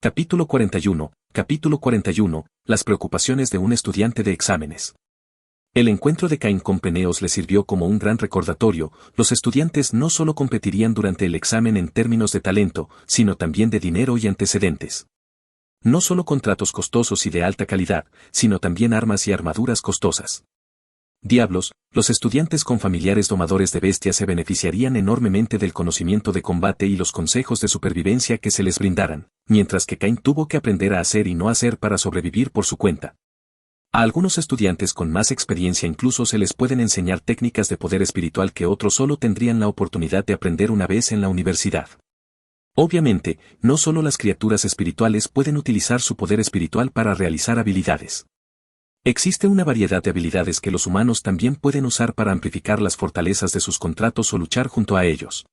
Capítulo 41. Las preocupaciones de un estudiante de exámenes. El encuentro de Cain con Peneos le sirvió como un gran recordatorio. Los estudiantes no solo competirían durante el examen en términos de talento, sino también de dinero y antecedentes. No solo contratos costosos y de alta calidad, sino también armas y armaduras costosas. Diablos, los estudiantes con familiares domadores de bestias se beneficiarían enormemente del conocimiento de combate y los consejos de supervivencia que se les brindaran, mientras que Cain tuvo que aprender a hacer y no hacer para sobrevivir por su cuenta. A algunos estudiantes con más experiencia incluso se les pueden enseñar técnicas de poder espiritual que otros solo tendrían la oportunidad de aprender una vez en la universidad. Obviamente, no solo las criaturas espirituales pueden utilizar su poder espiritual para realizar habilidades. Existe una variedad de habilidades que los humanos también pueden usar para amplificar las fortalezas de sus contratos o luchar junto a ellos.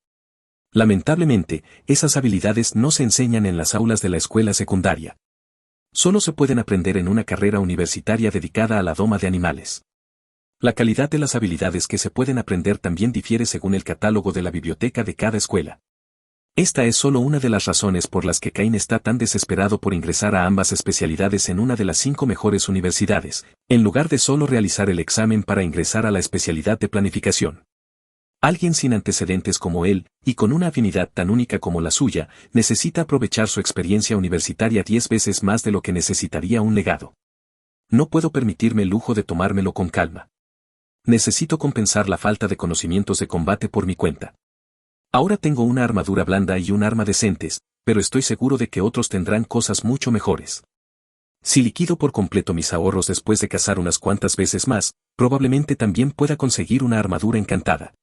Lamentablemente, esas habilidades no se enseñan en las aulas de la escuela secundaria. Solo se pueden aprender en una carrera universitaria dedicada a la doma de animales. La calidad de las habilidades que se pueden aprender también difiere según el catálogo de la biblioteca de cada escuela. Esta es solo una de las razones por las que Cain está tan desesperado por ingresar a ambas especialidades en una de las 5 mejores universidades, en lugar de solo realizar el examen para ingresar a la especialidad de planificación. Alguien sin antecedentes como él, y con una afinidad tan única como la suya, necesita aprovechar su experiencia universitaria 10 veces más de lo que necesitaría un legado. No puedo permitirme el lujo de tomármelo con calma. Necesito compensar la falta de conocimientos de combate por mi cuenta. Ahora tengo una armadura blanda y un arma decentes, pero estoy seguro de que otros tendrán cosas mucho mejores. Si liquido por completo mis ahorros después de cazar unas cuantas veces más, probablemente también pueda conseguir una armadura encantada.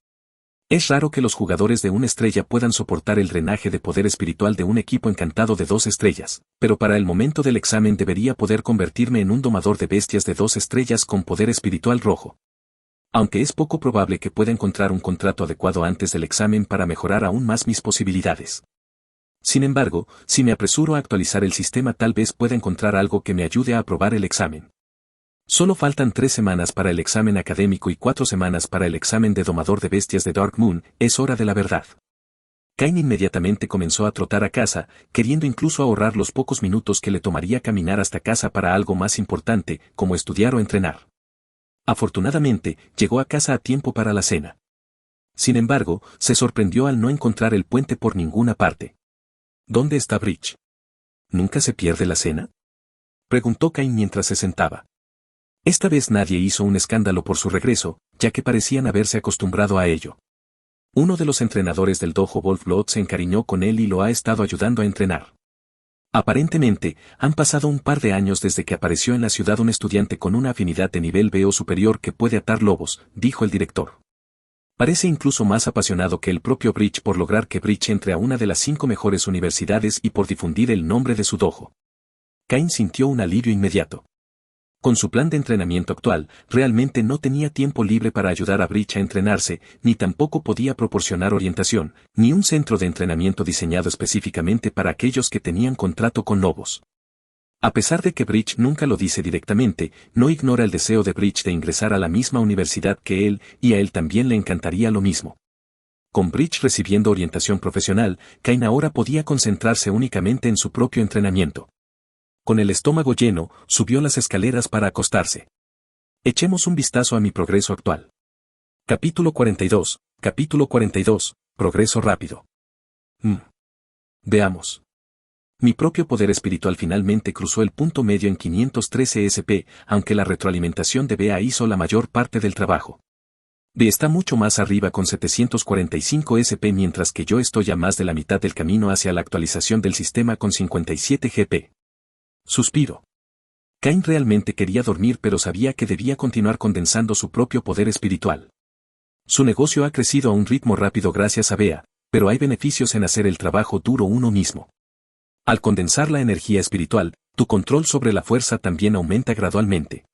Es raro que los jugadores de 1 estrella puedan soportar el drenaje de poder espiritual de un equipo encantado de 2 estrellas, pero para el momento del examen debería poder convertirme en un domador de bestias de 2 estrellas con poder espiritual rojo. Aunque es poco probable que pueda encontrar un contrato adecuado antes del examen para mejorar aún más mis posibilidades. Sin embargo, si me apresuro a actualizar el sistema tal vez pueda encontrar algo que me ayude a aprobar el examen. Solo faltan 3 semanas para el examen académico y 4 semanas para el examen de domador de bestias de Dark Moon, es hora de la verdad. Cain inmediatamente comenzó a trotar a casa, queriendo incluso ahorrar los pocos minutos que le tomaría caminar hasta casa para algo más importante, como estudiar o entrenar. Afortunadamente, llegó a casa a tiempo para la cena. Sin embargo, se sorprendió al no encontrar el puente por ninguna parte. ¿Dónde está Bridge? ¿Nunca se pierde la cena?, preguntó Cain mientras se sentaba. Esta vez nadie hizo un escándalo por su regreso, ya que parecían haberse acostumbrado a ello. Uno de los entrenadores del dojo Wolfblood se encariñó con él y lo ha estado ayudando a entrenar. Aparentemente, han pasado un par de años desde que apareció en la ciudad un estudiante con una afinidad de nivel B o superior que puede atar lobos, dijo el director. Parece incluso más apasionado que el propio Bridge por lograr que Bridge entre a una de las 5 mejores universidades y por difundir el nombre de su dojo. Cain sintió un alivio inmediato. Con su plan de entrenamiento actual, realmente no tenía tiempo libre para ayudar a Bridge a entrenarse, ni tampoco podía proporcionar orientación, ni un centro de entrenamiento diseñado específicamente para aquellos que tenían contrato con lobos. A pesar de que Bridge nunca lo dice directamente, no ignora el deseo de Bridge de ingresar a la misma universidad que él, y a él también le encantaría lo mismo. Con Bridge recibiendo orientación profesional, Cain ahora podía concentrarse únicamente en su propio entrenamiento. Con el estómago lleno, subió las escaleras para acostarse. Echemos un vistazo a mi progreso actual. Capítulo 42. Progreso rápido. Veamos. Mi propio poder espiritual finalmente cruzó el punto medio en 513 SP, aunque la retroalimentación de BA hizo la mayor parte del trabajo. B está mucho más arriba con 745 SP mientras que yo estoy a más de la mitad del camino hacia la actualización del sistema con 57 GP. Suspiro. Cain realmente quería dormir pero sabía que debía continuar condensando su propio poder espiritual. Su negocio ha crecido a un ritmo rápido gracias a Bea, pero hay beneficios en hacer el trabajo duro uno mismo. Al condensar la energía espiritual, tu control sobre la fuerza también aumenta gradualmente.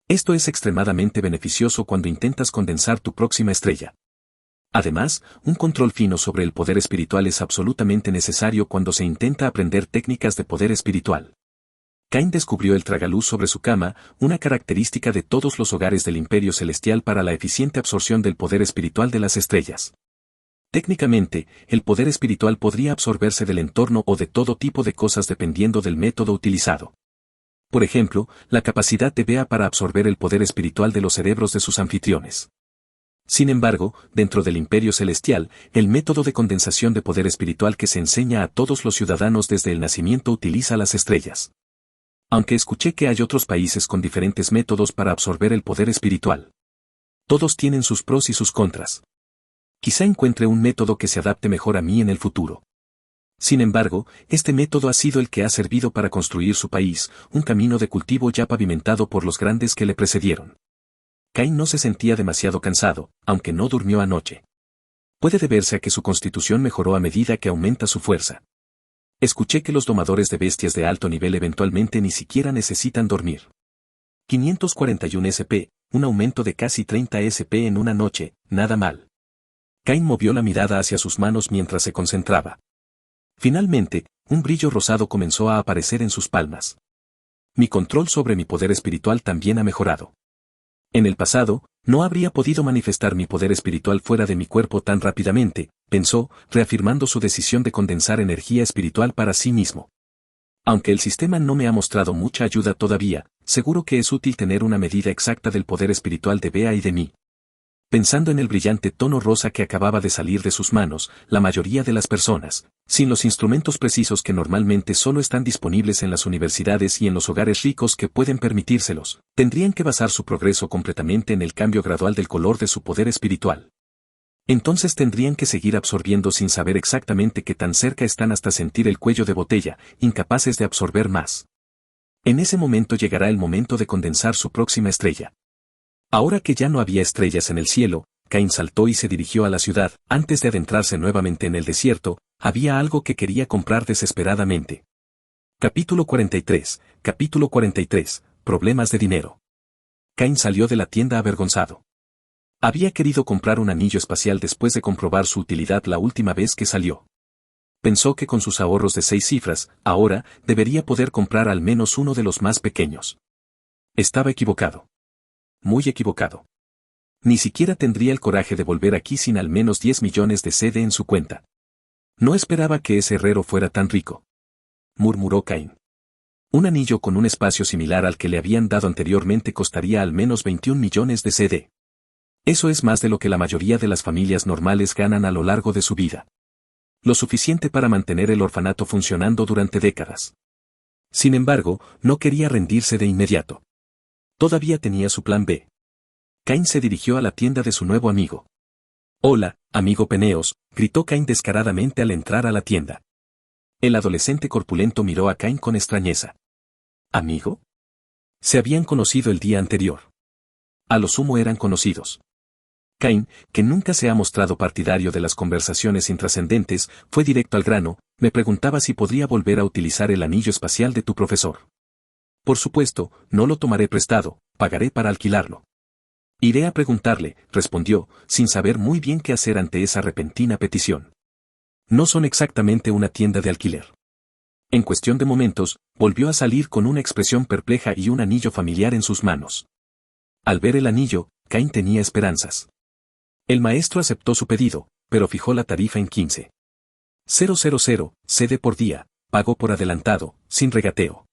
Esto es extremadamente beneficioso cuando intentas condensar tu próxima estrella. Además, un control fino sobre el poder espiritual es absolutamente necesario cuando se intenta aprender técnicas de poder espiritual. Cain descubrió el tragaluz sobre su cama, una característica de todos los hogares del Imperio Celestial para la eficiente absorción del poder espiritual de las estrellas. Técnicamente, el poder espiritual podría absorberse del entorno o de todo tipo de cosas dependiendo del método utilizado. Por ejemplo, la capacidad de Bea para absorber el poder espiritual de los cerebros de sus anfitriones. Sin embargo, dentro del Imperio Celestial, el método de condensación de poder espiritual que se enseña a todos los ciudadanos desde el nacimiento utiliza las estrellas. Aunque escuché que hay otros países con diferentes métodos para absorber el poder espiritual. Todos tienen sus pros y sus contras. Quizá encuentre un método que se adapte mejor a mí en el futuro. Sin embargo, este método ha sido el que ha servido para construir su país, un camino de cultivo ya pavimentado por los grandes que le precedieron. Cain no se sentía demasiado cansado, aunque no durmió anoche. Puede deberse a que su constitución mejoró a medida que aumenta su fuerza. Escuché que los domadores de bestias de alto nivel eventualmente ni siquiera necesitan dormir. 541 SP, un aumento de casi 30 SP en una noche, nada mal. Cain movió la mirada hacia sus manos mientras se concentraba. Finalmente, un brillo rosado comenzó a aparecer en sus palmas. Mi control sobre mi poder espiritual también ha mejorado. En el pasado, no habría podido manifestar mi poder espiritual fuera de mi cuerpo tan rápidamente, pensó, reafirmando su decisión de condensar energía espiritual para sí mismo. Aunque el sistema no me ha mostrado mucha ayuda todavía, seguro que es útil tener una medida exacta del poder espiritual de Bea y de mí. Pensando en el brillante tono rosa que acababa de salir de sus manos, la mayoría de las personas, sin los instrumentos precisos que normalmente solo están disponibles en las universidades y en los hogares ricos que pueden permitírselos, tendrían que basar su progreso completamente en el cambio gradual del color de su poder espiritual. Entonces tendrían que seguir absorbiendo sin saber exactamente qué tan cerca están hasta sentir el cuello de botella, incapaces de absorber más. En ese momento llegará el momento de condensar su próxima estrella. Ahora que ya no había estrellas en el cielo, Cain saltó y se dirigió a la ciudad. Antes de adentrarse nuevamente en el desierto, había algo que quería comprar desesperadamente. Capítulo 43, Problemas de dinero. Cain salió de la tienda avergonzado. Había querido comprar un anillo espacial después de comprobar su utilidad la última vez que salió. Pensó que con sus ahorros de 6 cifras, ahora, debería poder comprar al menos uno de los más pequeños. Estaba equivocado. Muy equivocado. Ni siquiera tendría el coraje de volver aquí sin al menos 10 millones de CD en su cuenta. No esperaba que ese herrero fuera tan rico. Murmuró Cain. Un anillo con un espacio similar al que le habían dado anteriormente costaría al menos 21 millones de CD. Eso es más de lo que la mayoría de las familias normales ganan a lo largo de su vida. Lo suficiente para mantener el orfanato funcionando durante décadas. Sin embargo, no quería rendirse de inmediato. Todavía tenía su plan B. Cain se dirigió a la tienda de su nuevo amigo. «Hola, amigo Peneos», gritó Cain descaradamente al entrar a la tienda. El adolescente corpulento miró a Cain con extrañeza. ¿Amigo? Se habían conocido el día anterior. A lo sumo eran conocidos. Cain, que nunca se ha mostrado partidario de las conversaciones intrascendentes, fue directo al grano. «Me preguntaba si podría volver a utilizar el anillo espacial de tu profesor». «Por supuesto, no lo tomaré prestado, pagaré para alquilarlo». «Iré a preguntarle», respondió, sin saber muy bien qué hacer ante esa repentina petición. No son exactamente una tienda de alquiler. En cuestión de momentos, volvió a salir con una expresión perpleja y un anillo familiar en sus manos. Al ver el anillo, Cain tenía esperanzas. El maestro aceptó su pedido, pero fijó la tarifa en 15,000 CD por día, pago por adelantado, sin regateo.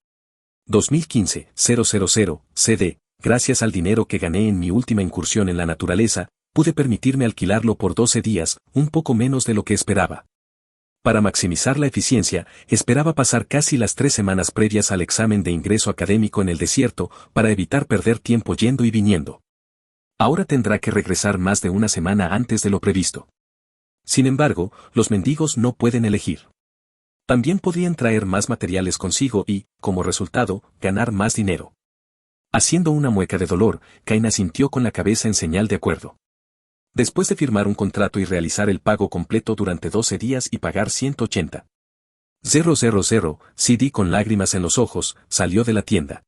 2015,000 CD, gracias al dinero que gané en mi última incursión en la naturaleza, pude permitirme alquilarlo por 12 días, un poco menos de lo que esperaba. Para maximizar la eficiencia, esperaba pasar casi las 3 semanas previas al examen de ingreso académico en el desierto, para evitar perder tiempo yendo y viniendo. Ahora tendrá que regresar más de una semana antes de lo previsto. Sin embargo, los mendigos no pueden elegir. También podían traer más materiales consigo y, como resultado, ganar más dinero. Haciendo una mueca de dolor, Cain asintió con la cabeza en señal de acuerdo. Después de firmar un contrato y realizar el pago completo durante 12 días y pagar 180,000 CD con lágrimas en los ojos, salió de la tienda.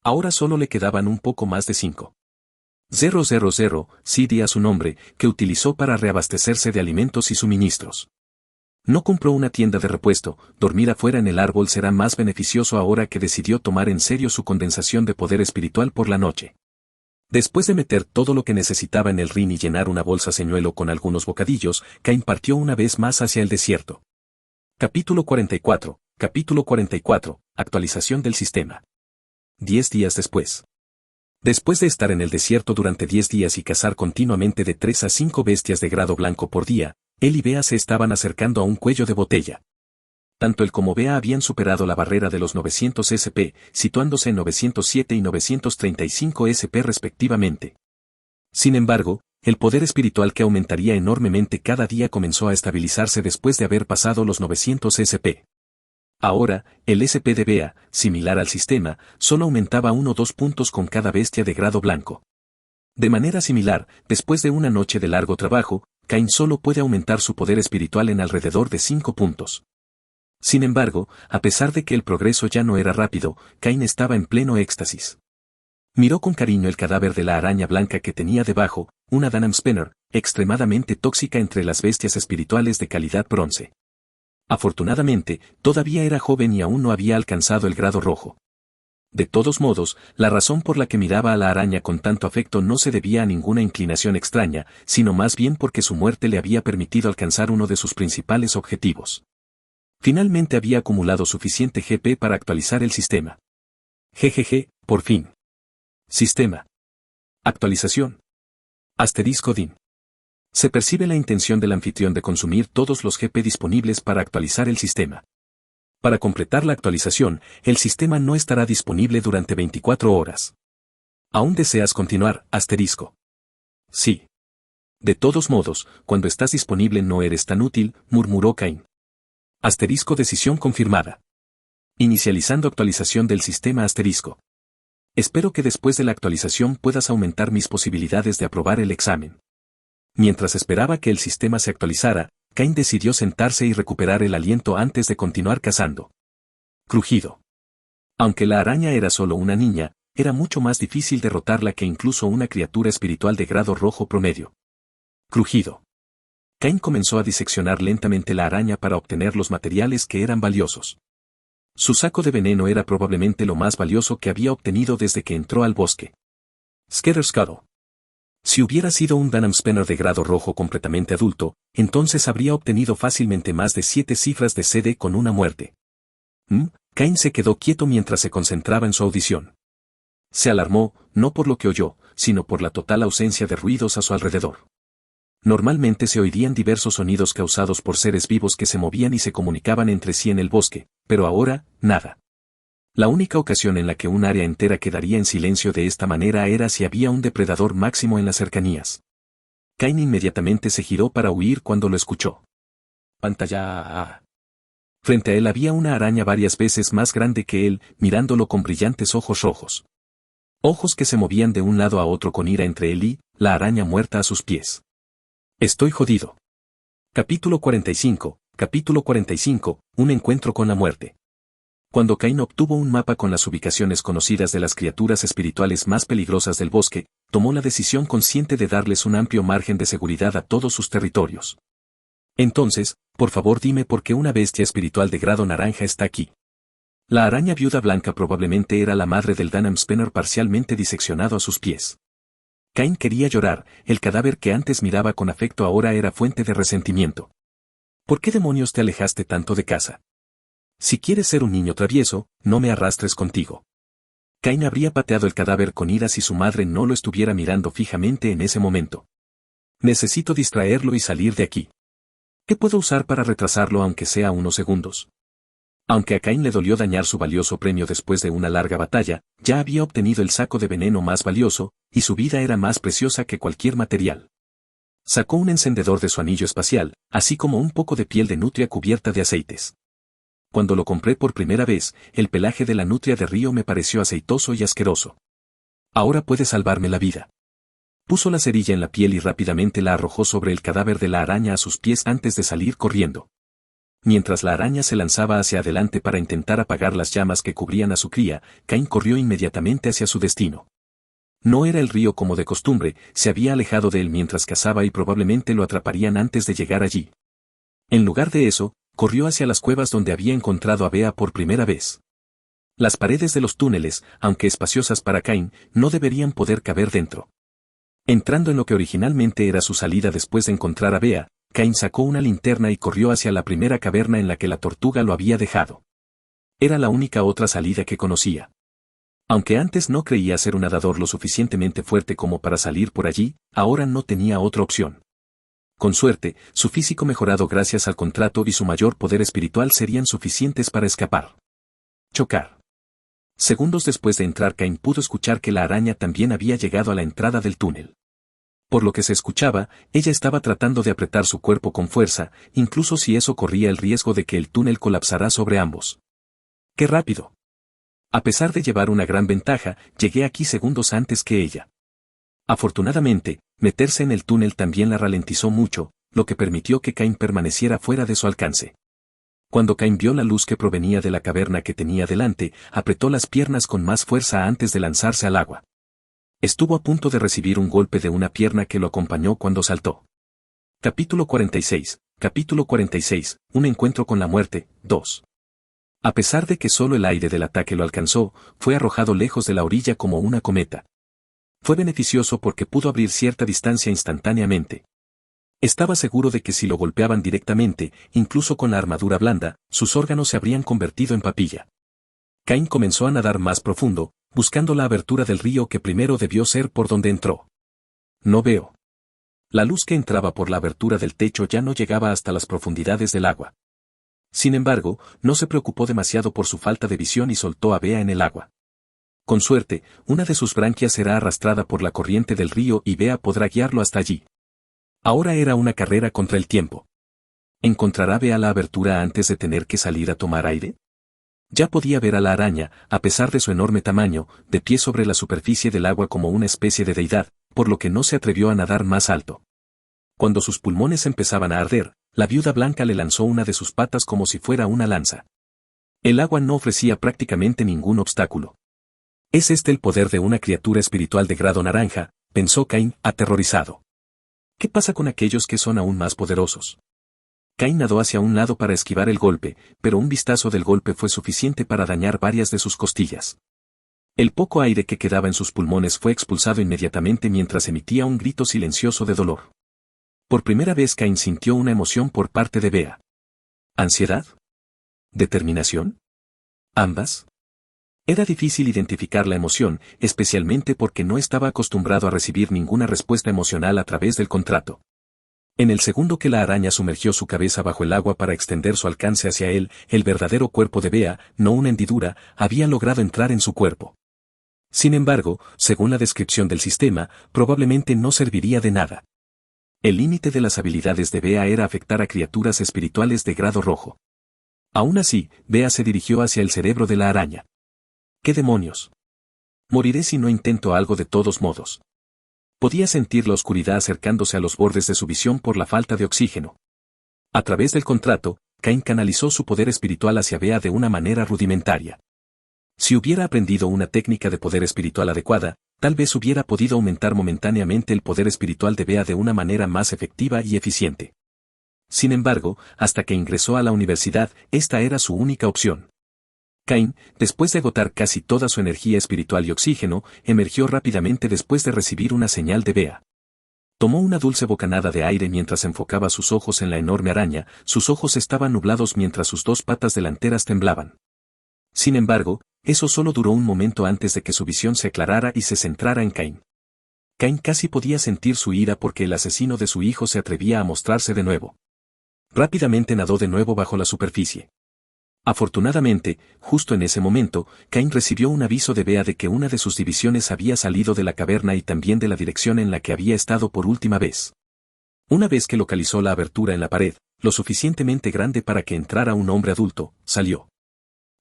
Ahora solo le quedaban un poco más de 5,000 CD a su nombre, que utilizó para reabastecerse de alimentos y suministros. No compró una tienda de repuesto. Dormir afuera en el árbol será más beneficioso ahora que decidió tomar en serio su condensación de poder espiritual por la noche. Después de meter todo lo que necesitaba en el rin y llenar una bolsa señuelo con algunos bocadillos, Cain partió una vez más hacia el desierto. Capítulo 44. Capítulo 44. Actualización del sistema. 10 días después. Después de estar en el desierto durante 10 días y cazar continuamente de 3 a 5 bestias de grado blanco por día, él y Bea se estaban acercando a un cuello de botella. Tanto él como Bea habían superado la barrera de los 900 SP, situándose en 907 y 935 SP respectivamente. Sin embargo, el poder espiritual que aumentaría enormemente cada día comenzó a estabilizarse después de haber pasado los 900 SP. Ahora, el SP de Bea, similar al sistema, solo aumentaba 1 o 2 puntos con cada bestia de grado blanco. De manera similar, después de una noche de largo trabajo, Cain solo puede aumentar su poder espiritual en alrededor de 5 puntos. Sin embargo, a pesar de que el progreso ya no era rápido, Cain estaba en pleno éxtasis. Miró con cariño el cadáver de la araña blanca que tenía debajo, una Danam Spinner, extremadamente tóxica entre las bestias espirituales de calidad bronce. Afortunadamente, todavía era joven y aún no había alcanzado el grado rojo. De todos modos, la razón por la que miraba a la araña con tanto afecto no se debía a ninguna inclinación extraña, sino más bien porque su muerte le había permitido alcanzar uno de sus principales objetivos. Finalmente había acumulado suficiente GP para actualizar el sistema. Jejeje, por fin. Sistema. Actualización. Asterisco DIN. Se percibe la intención del anfitrión de consumir todos los GP disponibles para actualizar el sistema. Para completar la actualización, el sistema no estará disponible durante 24 horas. ¿Aún deseas continuar? Asterisco. Sí. De todos modos, cuando estás disponible no eres tan útil, murmuró Cain. Asterisco decisión confirmada. Inicializando actualización del sistema asterisco. Espero que después de la actualización puedas aumentar mis posibilidades de aprobar el examen. Mientras esperaba que el sistema se actualizara, Cain decidió sentarse y recuperar el aliento antes de continuar cazando. Crujido. Aunque la araña era solo una niña, era mucho más difícil derrotarla que incluso una criatura espiritual de grado rojo promedio. Crujido. Cain comenzó a diseccionar lentamente la araña para obtener los materiales que eran valiosos. Su saco de veneno era probablemente lo más valioso que había obtenido desde que entró al bosque. Scatter's Scuttle. Si hubiera sido un Danam Spinner de grado rojo completamente adulto, entonces habría obtenido fácilmente más de 7 cifras de CD con una muerte. Cain se quedó quieto mientras se concentraba en su audición. Se alarmó, no por lo que oyó, sino por la total ausencia de ruidos a su alrededor. Normalmente se oirían diversos sonidos causados por seres vivos que se movían y se comunicaban entre sí en el bosque, pero ahora, nada. La única ocasión en la que un área entera quedaría en silencio de esta manera era si había un depredador máximo en las cercanías. Cain inmediatamente se giró para huir cuando lo escuchó. Pantalla. Frente a él había una araña varias veces más grande que él, mirándolo con brillantes ojos rojos. Ojos que se movían de un lado a otro con ira entre él y la araña muerta a sus pies. Estoy jodido. Capítulo 45. Capítulo 45. Un encuentro con la muerte. Cuando Cain obtuvo un mapa con las ubicaciones conocidas de las criaturas espirituales más peligrosas del bosque, tomó la decisión consciente de darles un amplio margen de seguridad a todos sus territorios. Entonces, por favor dime por qué una bestia espiritual de grado naranja está aquí. La araña viuda blanca probablemente era la madre del Danam Spinner parcialmente diseccionado a sus pies. Cain quería llorar, el cadáver que antes miraba con afecto ahora era fuente de resentimiento. ¿Por qué demonios te alejaste tanto de casa? Si quieres ser un niño travieso, no me arrastres contigo. Cain habría pateado el cadáver con ira si su madre no lo estuviera mirando fijamente en ese momento. Necesito distraerlo y salir de aquí. ¿Qué puedo usar para retrasarlo aunque sea unos segundos? Aunque a Cain le dolió dañar su valioso premio después de una larga batalla, ya había obtenido el saco de veneno más valioso, y su vida era más preciosa que cualquier material. Sacó un encendedor de su anillo espacial, así como un poco de piel de nutria cubierta de aceites. Cuando lo compré por primera vez, el pelaje de la nutria de río me pareció aceitoso y asqueroso. Ahora puede salvarme la vida. Puso la cerilla en la piel y rápidamente la arrojó sobre el cadáver de la araña a sus pies antes de salir corriendo. Mientras la araña se lanzaba hacia adelante para intentar apagar las llamas que cubrían a su cría, Cain corrió inmediatamente hacia su destino. No era el río como de costumbre, se había alejado de él mientras cazaba y probablemente lo atraparían antes de llegar allí. En lugar de eso, corrió hacia las cuevas donde había encontrado a Bea por primera vez. Las paredes de los túneles, aunque espaciosas para Cain, no deberían poder caber dentro. Entrando en lo que originalmente era su salida después de encontrar a Bea, Cain sacó una linterna y corrió hacia la primera caverna en la que la tortuga lo había dejado. Era la única otra salida que conocía. Aunque antes no creía ser un nadador lo suficientemente fuerte como para salir por allí, ahora no tenía otra opción. Con suerte, su físico mejorado gracias al contrato y su mayor poder espiritual serían suficientes para escapar. Chocar. Segundos después de entrar, Cain pudo escuchar que la araña también había llegado a la entrada del túnel. Por lo que se escuchaba, ella estaba tratando de apretar su cuerpo con fuerza, incluso si eso corría el riesgo de que el túnel colapsara sobre ambos. ¡Qué rápido! A pesar de llevar una gran ventaja, llegué aquí segundos antes que ella. Afortunadamente, meterse en el túnel también la ralentizó mucho, lo que permitió que Cain permaneciera fuera de su alcance. Cuando Cain vio la luz que provenía de la caverna que tenía delante, apretó las piernas con más fuerza antes de lanzarse al agua. Estuvo a punto de recibir un golpe de una pierna que lo acompañó cuando saltó. Capítulo 46. Un encuentro con la muerte, 2. A pesar de que solo el aire del ataque lo alcanzó, fue arrojado lejos de la orilla como una cometa. Fue beneficioso porque pudo abrir cierta distancia instantáneamente. Estaba seguro de que si lo golpeaban directamente, incluso con la armadura blanda, sus órganos se habrían convertido en papilla. Cain comenzó a nadar más profundo, buscando la abertura del río que primero debió ser por donde entró. No veo. La luz que entraba por la abertura del techo ya no llegaba hasta las profundidades del agua. Sin embargo, no se preocupó demasiado por su falta de visión y soltó a Bea en el agua. Con suerte, una de sus branquias será arrastrada por la corriente del río y Bea podrá guiarlo hasta allí. Ahora era una carrera contra el tiempo. ¿Encontrará Bea la abertura antes de tener que salir a tomar aire? Ya podía ver a la araña, a pesar de su enorme tamaño, de pie sobre la superficie del agua como una especie de deidad, por lo que no se atrevió a nadar más alto. Cuando sus pulmones empezaban a arder, la viuda blanca le lanzó una de sus patas como si fuera una lanza. El agua no ofrecía prácticamente ningún obstáculo. ¿Es este el poder de una criatura espiritual de grado naranja?, pensó Cain, aterrorizado. ¿Qué pasa con aquellos que son aún más poderosos? Cain nadó hacia un lado para esquivar el golpe, pero un vistazo del golpe fue suficiente para dañar varias de sus costillas. El poco aire que quedaba en sus pulmones fue expulsado inmediatamente mientras emitía un grito silencioso de dolor. Por primera vez Cain sintió una emoción por parte de Bea. ¿Ansiedad? ¿Determinación? ¿Ambas? Era difícil identificar la emoción, especialmente porque no estaba acostumbrado a recibir ninguna respuesta emocional a través del contrato. En el segundo que la araña sumergió su cabeza bajo el agua para extender su alcance hacia él, el verdadero cuerpo de Bea, no una hendidura, había logrado entrar en su cuerpo. Sin embargo, según la descripción del sistema, probablemente no serviría de nada. El límite de las habilidades de Bea era afectar a criaturas espirituales de grado rojo. Aún así, Bea se dirigió hacia el cerebro de la araña. ¿Qué demonios? Moriré si no intento algo de todos modos. Podía sentir la oscuridad acercándose a los bordes de su visión por la falta de oxígeno. A través del contrato, Cain canalizó su poder espiritual hacia Bea de una manera rudimentaria. Si hubiera aprendido una técnica de poder espiritual adecuada, tal vez hubiera podido aumentar momentáneamente el poder espiritual de Bea de una manera más efectiva y eficiente. Sin embargo, hasta que ingresó a la universidad, esta era su única opción. Cain, después de agotar casi toda su energía espiritual y oxígeno, emergió rápidamente después de recibir una señal de Bea. Tomó una dulce bocanada de aire mientras enfocaba sus ojos en la enorme araña, sus ojos estaban nublados mientras sus dos patas delanteras temblaban. Sin embargo, eso solo duró un momento antes de que su visión se aclarara y se centrara en Cain. Cain casi podía sentir su ira porque el asesino de su hijo se atrevía a mostrarse de nuevo. Rápidamente nadó de nuevo bajo la superficie. Afortunadamente, justo en ese momento, Cain recibió un aviso de Bea de que una de sus divisiones había salido de la caverna y también de la dirección en la que había estado por última vez. Una vez que localizó la abertura en la pared, lo suficientemente grande para que entrara un hombre adulto, salió.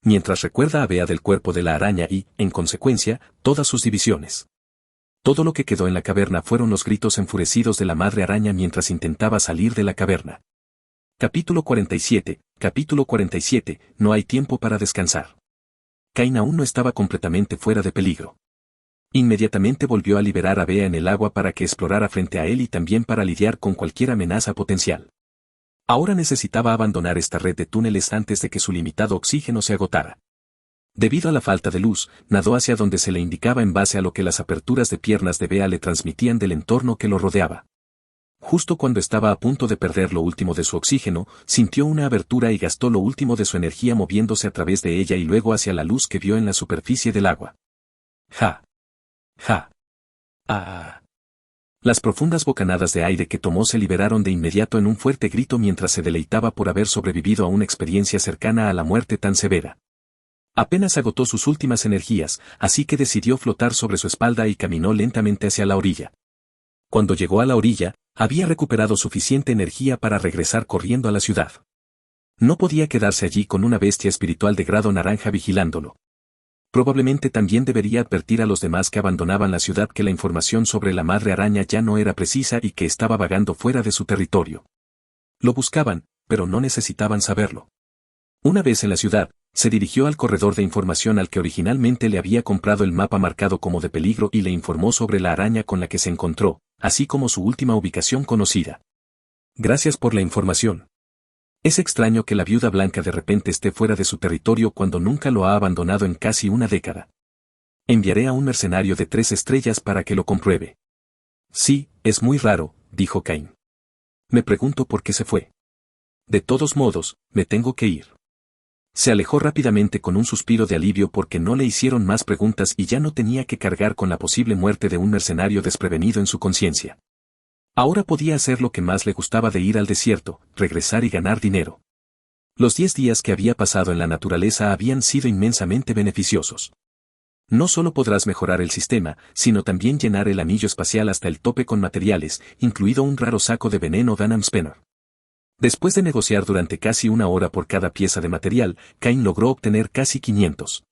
Mientras recuerda a Bea del cuerpo de la araña y, en consecuencia, todas sus divisiones. Todo lo que quedó en la caverna fueron los gritos enfurecidos de la madre araña mientras intentaba salir de la caverna. Capítulo 47. No hay tiempo para descansar. Cain aún no estaba completamente fuera de peligro. Inmediatamente volvió a liberar a Bea en el agua para que explorara frente a él y también para lidiar con cualquier amenaza potencial. Ahora necesitaba abandonar esta red de túneles antes de que su limitado oxígeno se agotara. Debido a la falta de luz, nadó hacia donde se le indicaba en base a lo que las aperturas de piernas de Bea le transmitían del entorno que lo rodeaba. Justo cuando estaba a punto de perder lo último de su oxígeno, sintió una abertura y gastó lo último de su energía moviéndose a través de ella y luego hacia la luz que vio en la superficie del agua. ¡Ja! ¡Ja! ¡Ah! Las profundas bocanadas de aire que tomó se liberaron de inmediato en un fuerte grito mientras se deleitaba por haber sobrevivido a una experiencia cercana a la muerte tan severa. Apenas agotó sus últimas energías, así que decidió flotar sobre su espalda y caminó lentamente hacia la orilla. Cuando llegó a la orilla, había recuperado suficiente energía para regresar corriendo a la ciudad. No podía quedarse allí con una bestia espiritual de grado naranja vigilándolo. Probablemente también debería advertir a los demás que abandonaban la ciudad que la información sobre la madre araña ya no era precisa y que estaba vagando fuera de su territorio. Lo buscaban, pero no necesitaban saberlo. Una vez en la ciudad, se dirigió al corredor de información al que originalmente le había comprado el mapa marcado como de peligro y le informó sobre la araña con la que se encontró, así como su última ubicación conocida. Gracias por la información. Es extraño que la viuda blanca de repente esté fuera de su territorio cuando nunca lo ha abandonado en casi una década. Enviaré a un mercenario de 3 estrellas para que lo compruebe. Sí, es muy raro, dijo Cain. Me pregunto por qué se fue. De todos modos, me tengo que ir. Se alejó rápidamente con un suspiro de alivio porque no le hicieron más preguntas y ya no tenía que cargar con la posible muerte de un mercenario desprevenido en su conciencia. Ahora podía hacer lo que más le gustaba de ir al desierto, regresar y ganar dinero. Los 10 días que había pasado en la naturaleza habían sido inmensamente beneficiosos. No solo podrás mejorar el sistema, sino también llenar el anillo espacial hasta el tope con materiales, incluido un raro saco de veneno Danam Spener. Después de negociar durante casi una hora por cada pieza de material, Cain logró obtener casi 500.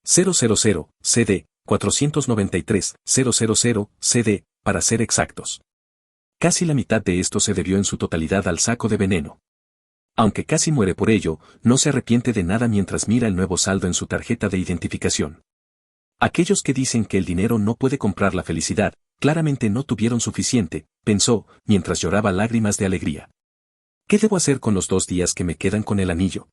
000 CD, 493 000 CD, para ser exactos. Casi la mitad de esto se debió en su totalidad al saco de veneno. Aunque casi muere por ello, no se arrepiente de nada mientras mira el nuevo saldo en su tarjeta de identificación. Aquellos que dicen que el dinero no puede comprar la felicidad, claramente no tuvieron suficiente, pensó, mientras lloraba lágrimas de alegría. ¿Qué debo hacer con los 2 días que me quedan con el anillo?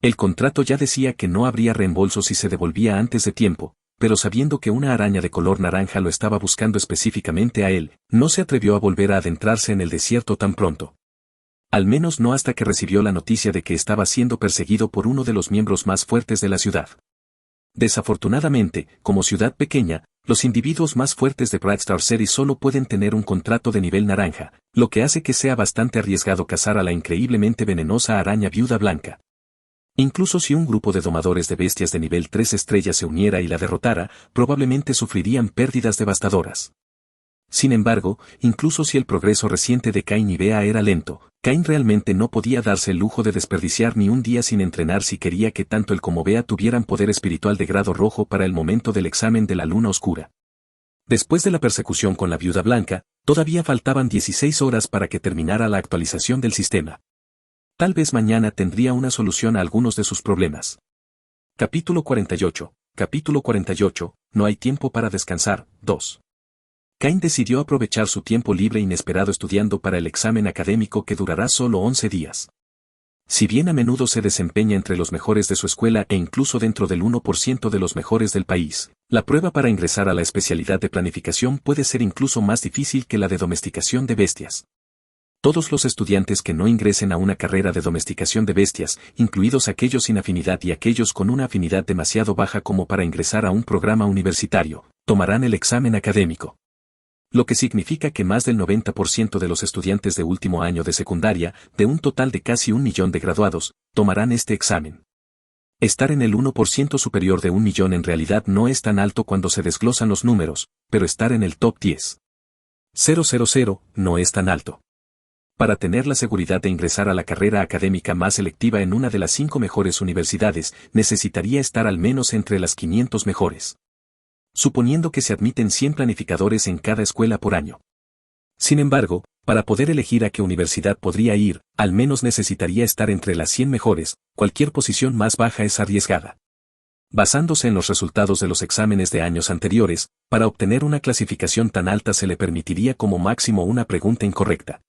El contrato ya decía que no habría reembolso si se devolvía antes de tiempo, pero sabiendo que una araña de color naranja lo estaba buscando específicamente a él, no se atrevió a volver a adentrarse en el desierto tan pronto. Al menos no hasta que recibió la noticia de que estaba siendo perseguido por uno de los miembros más fuertes de la ciudad. Desafortunadamente, como ciudad pequeña, los individuos más fuertes de Brightstar City solo pueden tener un contrato de nivel naranja, lo que hace que sea bastante arriesgado cazar a la increíblemente venenosa araña viuda blanca. Incluso si un grupo de domadores de bestias de nivel 3 estrellas se uniera y la derrotara, probablemente sufrirían pérdidas devastadoras. Sin embargo, incluso si el progreso reciente de Cain y Bea era lento, Cain realmente no podía darse el lujo de desperdiciar ni un día sin entrenar si quería que tanto él como Bea tuvieran poder espiritual de grado rojo para el momento del examen de la luna oscura. Después de la persecución con la viuda blanca, todavía faltaban 16 horas para que terminara la actualización del sistema. Tal vez mañana tendría una solución a algunos de sus problemas. Capítulo 48. Capítulo 48. No hay tiempo para descansar. 2. Cain decidió aprovechar su tiempo libre inesperado estudiando para el examen académico que durará solo 11 días. Si bien a menudo se desempeña entre los mejores de su escuela e incluso dentro del 1% de los mejores del país, la prueba para ingresar a la especialidad de planificación puede ser incluso más difícil que la de domesticación de bestias. Todos los estudiantes que no ingresen a una carrera de domesticación de bestias, incluidos aquellos sin afinidad y aquellos con una afinidad demasiado baja como para ingresar a un programa universitario, tomarán el examen académico. Lo que significa que más del 90% de los estudiantes de último año de secundaria, de un total de casi 1 millón de graduados, tomarán este examen. Estar en el 1% superior de 1 millón en realidad no es tan alto cuando se desglosan los números, pero estar en el top 10. 000 no es tan alto. Para tener la seguridad de ingresar a la carrera académica más selectiva en una de las 5 mejores universidades, necesitaría estar al menos entre las 500 mejores. Suponiendo que se admiten 100 planificadores en cada escuela por año. Sin embargo, para poder elegir a qué universidad podría ir, al menos necesitaría estar entre las 100 mejores, cualquier posición más baja es arriesgada. Basándose en los resultados de los exámenes de años anteriores, para obtener una clasificación tan alta se le permitiría como máximo una pregunta incorrecta.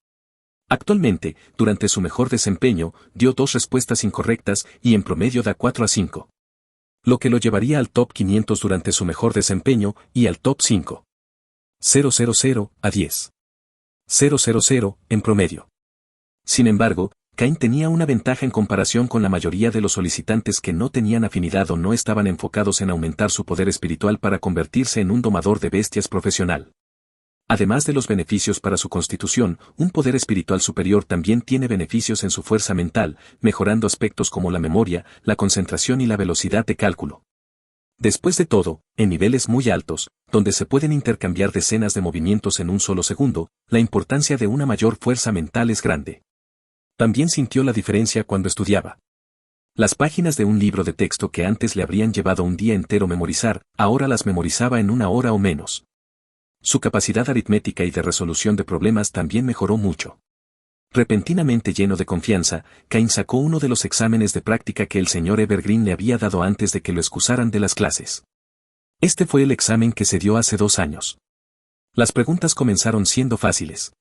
Actualmente, durante su mejor desempeño, dio 2 respuestas incorrectas y en promedio da 4 a 5. Lo que lo llevaría al top 500 durante su mejor desempeño y al top 5. 000 a 10. 000 en promedio. Sin embargo, Cain tenía una ventaja en comparación con la mayoría de los solicitantes que no tenían afinidad o no estaban enfocados en aumentar su poder espiritual para convertirse en un domador de bestias profesional. Además de los beneficios para su constitución, un poder espiritual superior también tiene beneficios en su fuerza mental, mejorando aspectos como la memoria, la concentración y la velocidad de cálculo. Después de todo, en niveles muy altos, donde se pueden intercambiar decenas de movimientos en un solo segundo, la importancia de una mayor fuerza mental es grande. También sintió la diferencia cuando estudiaba. Las páginas de un libro de texto que antes le habrían llevado un día entero memorizar, ahora las memorizaba en una hora o menos. Su capacidad aritmética y de resolución de problemas también mejoró mucho. Repentinamente lleno de confianza, Cain sacó uno de los exámenes de práctica que el señor Evergreen le había dado antes de que lo excusaran de las clases. Este fue el examen que se dio hace 2 años. Las preguntas comenzaron siendo fáciles.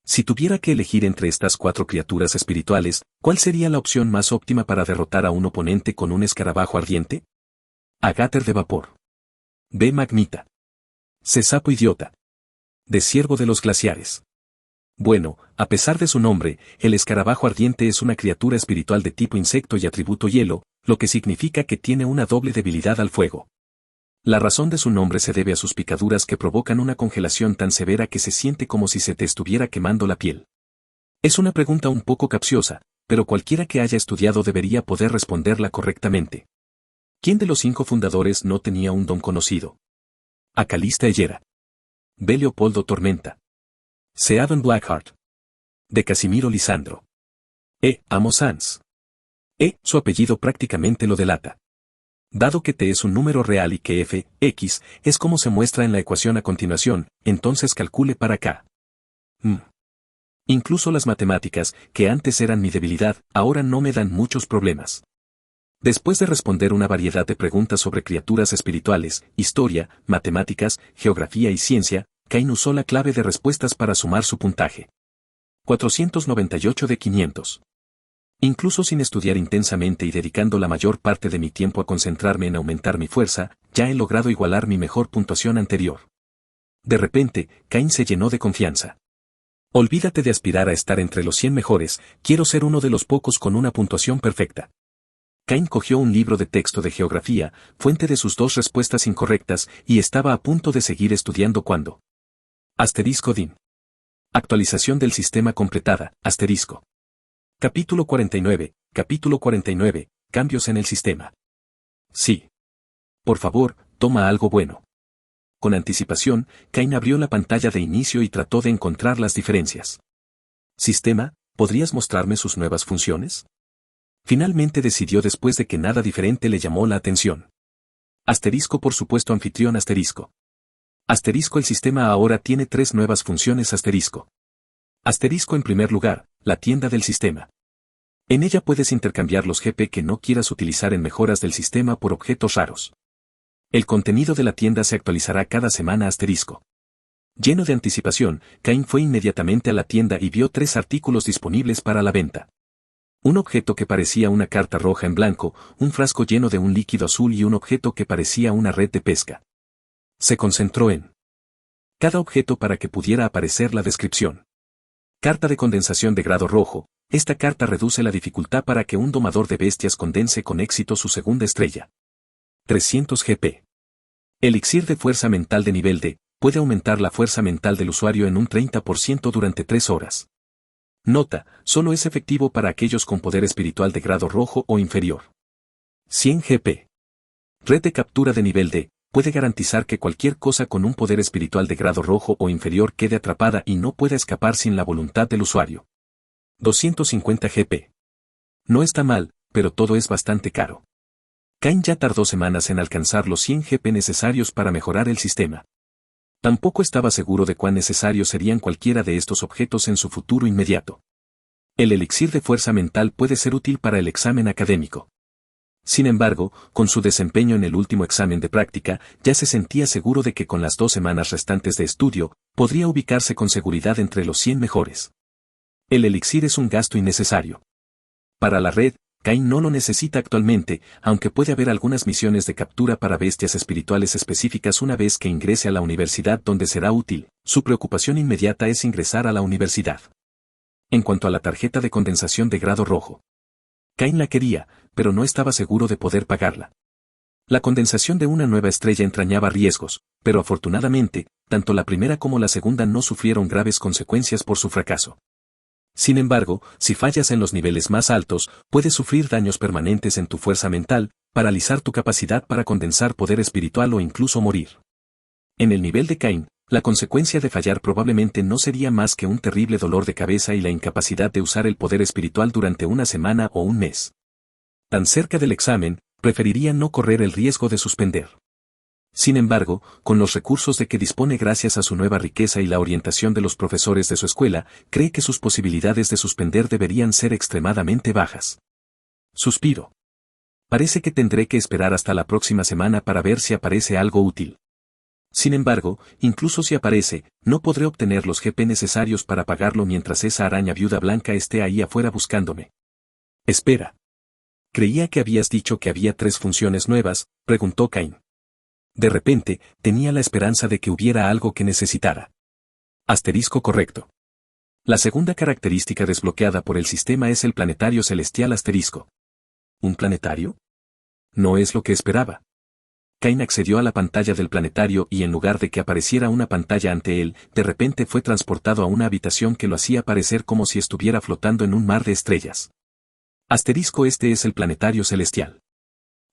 Si tuviera que elegir entre estas 4 criaturas espirituales, ¿cuál sería la opción más óptima para derrotar a un oponente con un escarabajo ardiente? A Gater de vapor. B. Magmita. C. Sapo idiota. D. Ciervo de los glaciares. Bueno, a pesar de su nombre, el escarabajo ardiente es una criatura espiritual de tipo insecto y atributo hielo, lo que significa que tiene una doble debilidad al fuego. La razón de su nombre se debe a sus picaduras que provocan una congelación tan severa que se siente como si se te estuviera quemando la piel. Es una pregunta un poco capciosa, pero cualquiera que haya estudiado debería poder responderla correctamente. ¿Quién de los 5 fundadores no tenía un don conocido? A. Calista Hellera. B. Leopoldo Tormenta. C. Adam Blackheart. D. Casimiro Lisandro. E. Amos Sanz. Su apellido prácticamente lo delata. Dado que T es un número real y que f, x, es como se muestra en la ecuación a continuación, entonces calcule para K. Incluso las matemáticas, que antes eran mi debilidad, ahora no me dan muchos problemas. Después de responder una variedad de preguntas sobre criaturas espirituales, historia, matemáticas, geografía y ciencia, Cain usó la clave de respuestas para sumar su puntaje. 498 de 500. Incluso sin estudiar intensamente y dedicando la mayor parte de mi tiempo a concentrarme en aumentar mi fuerza, ya he logrado igualar mi mejor puntuación anterior. De repente, Cain se llenó de confianza. Olvídate de aspirar a estar entre los 100 mejores, quiero ser uno de los pocos con una puntuación perfecta. Cain cogió un libro de texto de geografía, fuente de sus 2 respuestas incorrectas, y estaba a punto de seguir estudiando cuando. *DIN. Actualización del sistema completada, *. Capítulo 49, cambios en el sistema. Sí. Por favor, toma algo bueno. Con anticipación, Cain abrió la pantalla de inicio y trató de encontrar las diferencias. Sistema, ¿podrías mostrarme sus nuevas funciones? Finalmente decidió después de que nada diferente le llamó la atención. Por supuesto anfitrión *. El sistema ahora tiene 3 nuevas funciones en primer lugar, la tienda del sistema. En ella puedes intercambiar los GP que no quieras utilizar en mejoras del sistema por objetos raros. El contenido de la tienda se actualizará cada semana *. Lleno de anticipación, Cain fue inmediatamente a la tienda y vio 3 artículos disponibles para la venta. Un objeto que parecía una carta roja en blanco, un frasco lleno de un líquido azul y un objeto que parecía una red de pesca. Se concentró en cada objeto para que pudiera aparecer la descripción. Carta de condensación de grado rojo. Esta carta reduce la dificultad para que un domador de bestias condense con éxito su segunda estrella. 300 GP. Elixir de fuerza mental de nivel D. Puede aumentar la fuerza mental del usuario en un 30% durante 3 horas. Nota, solo es efectivo para aquellos con poder espiritual de grado rojo o inferior. 100 GP. Red de captura de nivel D. Puede garantizar que cualquier cosa con un poder espiritual de grado rojo o inferior quede atrapada y no pueda escapar sin la voluntad del usuario. 250 GP. No está mal, pero todo es bastante caro. Cain ya tardó semanas en alcanzar los 100 GP necesarios para mejorar el sistema. Tampoco estaba seguro de cuán necesarios serían cualquiera de estos objetos en su futuro inmediato. El elixir de fuerza mental puede ser útil para el examen académico. Sin embargo, con su desempeño en el último examen de práctica, ya se sentía seguro de que con las 2 semanas restantes de estudio, podría ubicarse con seguridad entre los 100 mejores. El elixir es un gasto innecesario. Para la red, Cain no lo necesita actualmente, aunque puede haber algunas misiones de captura para bestias espirituales específicas una vez que ingrese a la universidad donde será útil. Su preocupación inmediata es ingresar a la universidad. En cuanto a la tarjeta de condensación de grado rojo, Cain la quería, pero no estaba seguro de poder pagarla. La condensación de una nueva estrella entrañaba riesgos, pero afortunadamente, tanto la primera como la segunda no sufrieron graves consecuencias por su fracaso. Sin embargo, si fallas en los niveles más altos, puedes sufrir daños permanentes en tu fuerza mental, paralizar tu capacidad para condensar poder espiritual o incluso morir. En el nivel de Cain, la consecuencia de fallar probablemente no sería más que un terrible dolor de cabeza y la incapacidad de usar el poder espiritual durante una semana o un mes. Tan cerca del examen, preferiría no correr el riesgo de suspender. Sin embargo, con los recursos de que dispone gracias a su nueva riqueza y la orientación de los profesores de su escuela, cree que sus posibilidades de suspender deberían ser extremadamente bajas. Suspiro. Parece que tendré que esperar hasta la próxima semana para ver si aparece algo útil. Sin embargo, incluso si aparece, no podré obtener los GP necesarios para pagarlo mientras esa araña viuda blanca esté ahí afuera buscándome. Espera. Creía que habías dicho que había 3 funciones nuevas, preguntó Cain. De repente, tenía la esperanza de que hubiera algo que necesitara. Asterisco correcto. La segunda característica desbloqueada por el sistema es el planetario celestial asterisco. ¿Un planetario? No es lo que esperaba. Cain accedió a la pantalla del planetario y en lugar de que apareciera una pantalla ante él, de repente fue transportado a una habitación que lo hacía parecer como si estuviera flotando en un mar de estrellas. Asterisco este es el planetario celestial.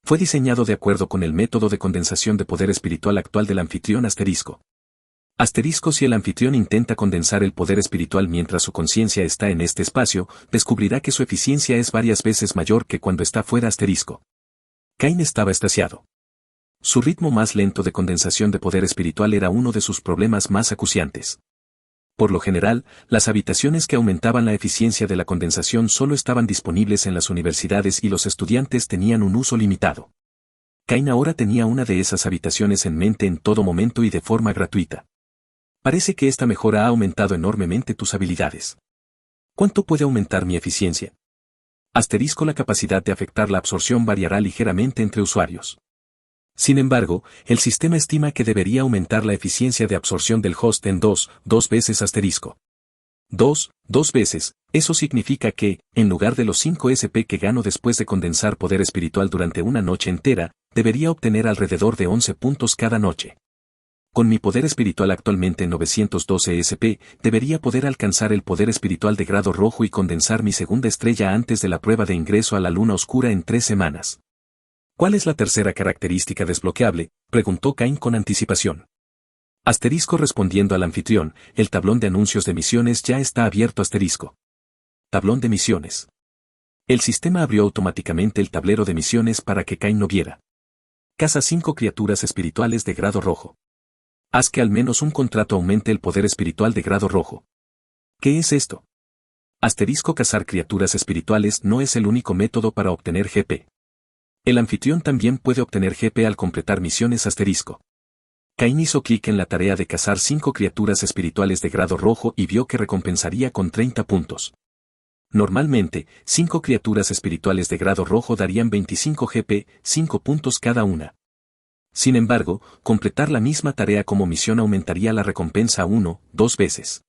Fue diseñado de acuerdo con el método de condensación de poder espiritual actual del anfitrión asterisco. Asterisco si el anfitrión intenta condensar el poder espiritual mientras su conciencia está en este espacio, descubrirá que su eficiencia es varias veces mayor que cuando está fuera asterisco. Cain estaba extasiado. Su ritmo más lento de condensación de poder espiritual era uno de sus problemas más acuciantes. Por lo general, las habitaciones que aumentaban la eficiencia de la condensación solo estaban disponibles en las universidades y los estudiantes tenían un uso limitado. Cain ahora tenía una de esas habitaciones en mente en todo momento y de forma gratuita. Parece que esta mejora ha aumentado enormemente tus habilidades. ¿Cuánto puede aumentar mi eficiencia? Asterisco la capacidad de afectar la absorción variará ligeramente entre usuarios. Sin embargo, el sistema estima que debería aumentar la eficiencia de absorción del host en 2 veces asterisco. 2 veces, eso significa que, en lugar de los 5 SP que gano después de condensar poder espiritual durante una noche entera, debería obtener alrededor de 11 puntos cada noche. Con mi poder espiritual actualmente en 912 SP, debería poder alcanzar el poder espiritual de grado rojo y condensar mi segunda estrella antes de la prueba de ingreso a la luna oscura en 3 semanas. ¿Cuál es la tercera característica desbloqueable?, preguntó Cain con anticipación. Asterisco respondiendo al anfitrión, el tablón de anuncios de misiones ya está abierto asterisco. Tablón de misiones. El sistema abrió automáticamente el tablero de misiones para que Cain no viera. Caza 5 criaturas espirituales de grado rojo. Haz que al menos un contrato aumente el poder espiritual de grado rojo. ¿Qué es esto? Asterisco cazar criaturas espirituales no es el único método para obtener GP. El anfitrión también puede obtener GP al completar misiones asterisco. Cain hizo clic en la tarea de cazar 5 criaturas espirituales de grado rojo y vio que recompensaría con 30 puntos. Normalmente, 5 criaturas espirituales de grado rojo darían 25 GP, 5 puntos cada una. Sin embargo, completar la misma tarea como misión aumentaría la recompensa 2 veces.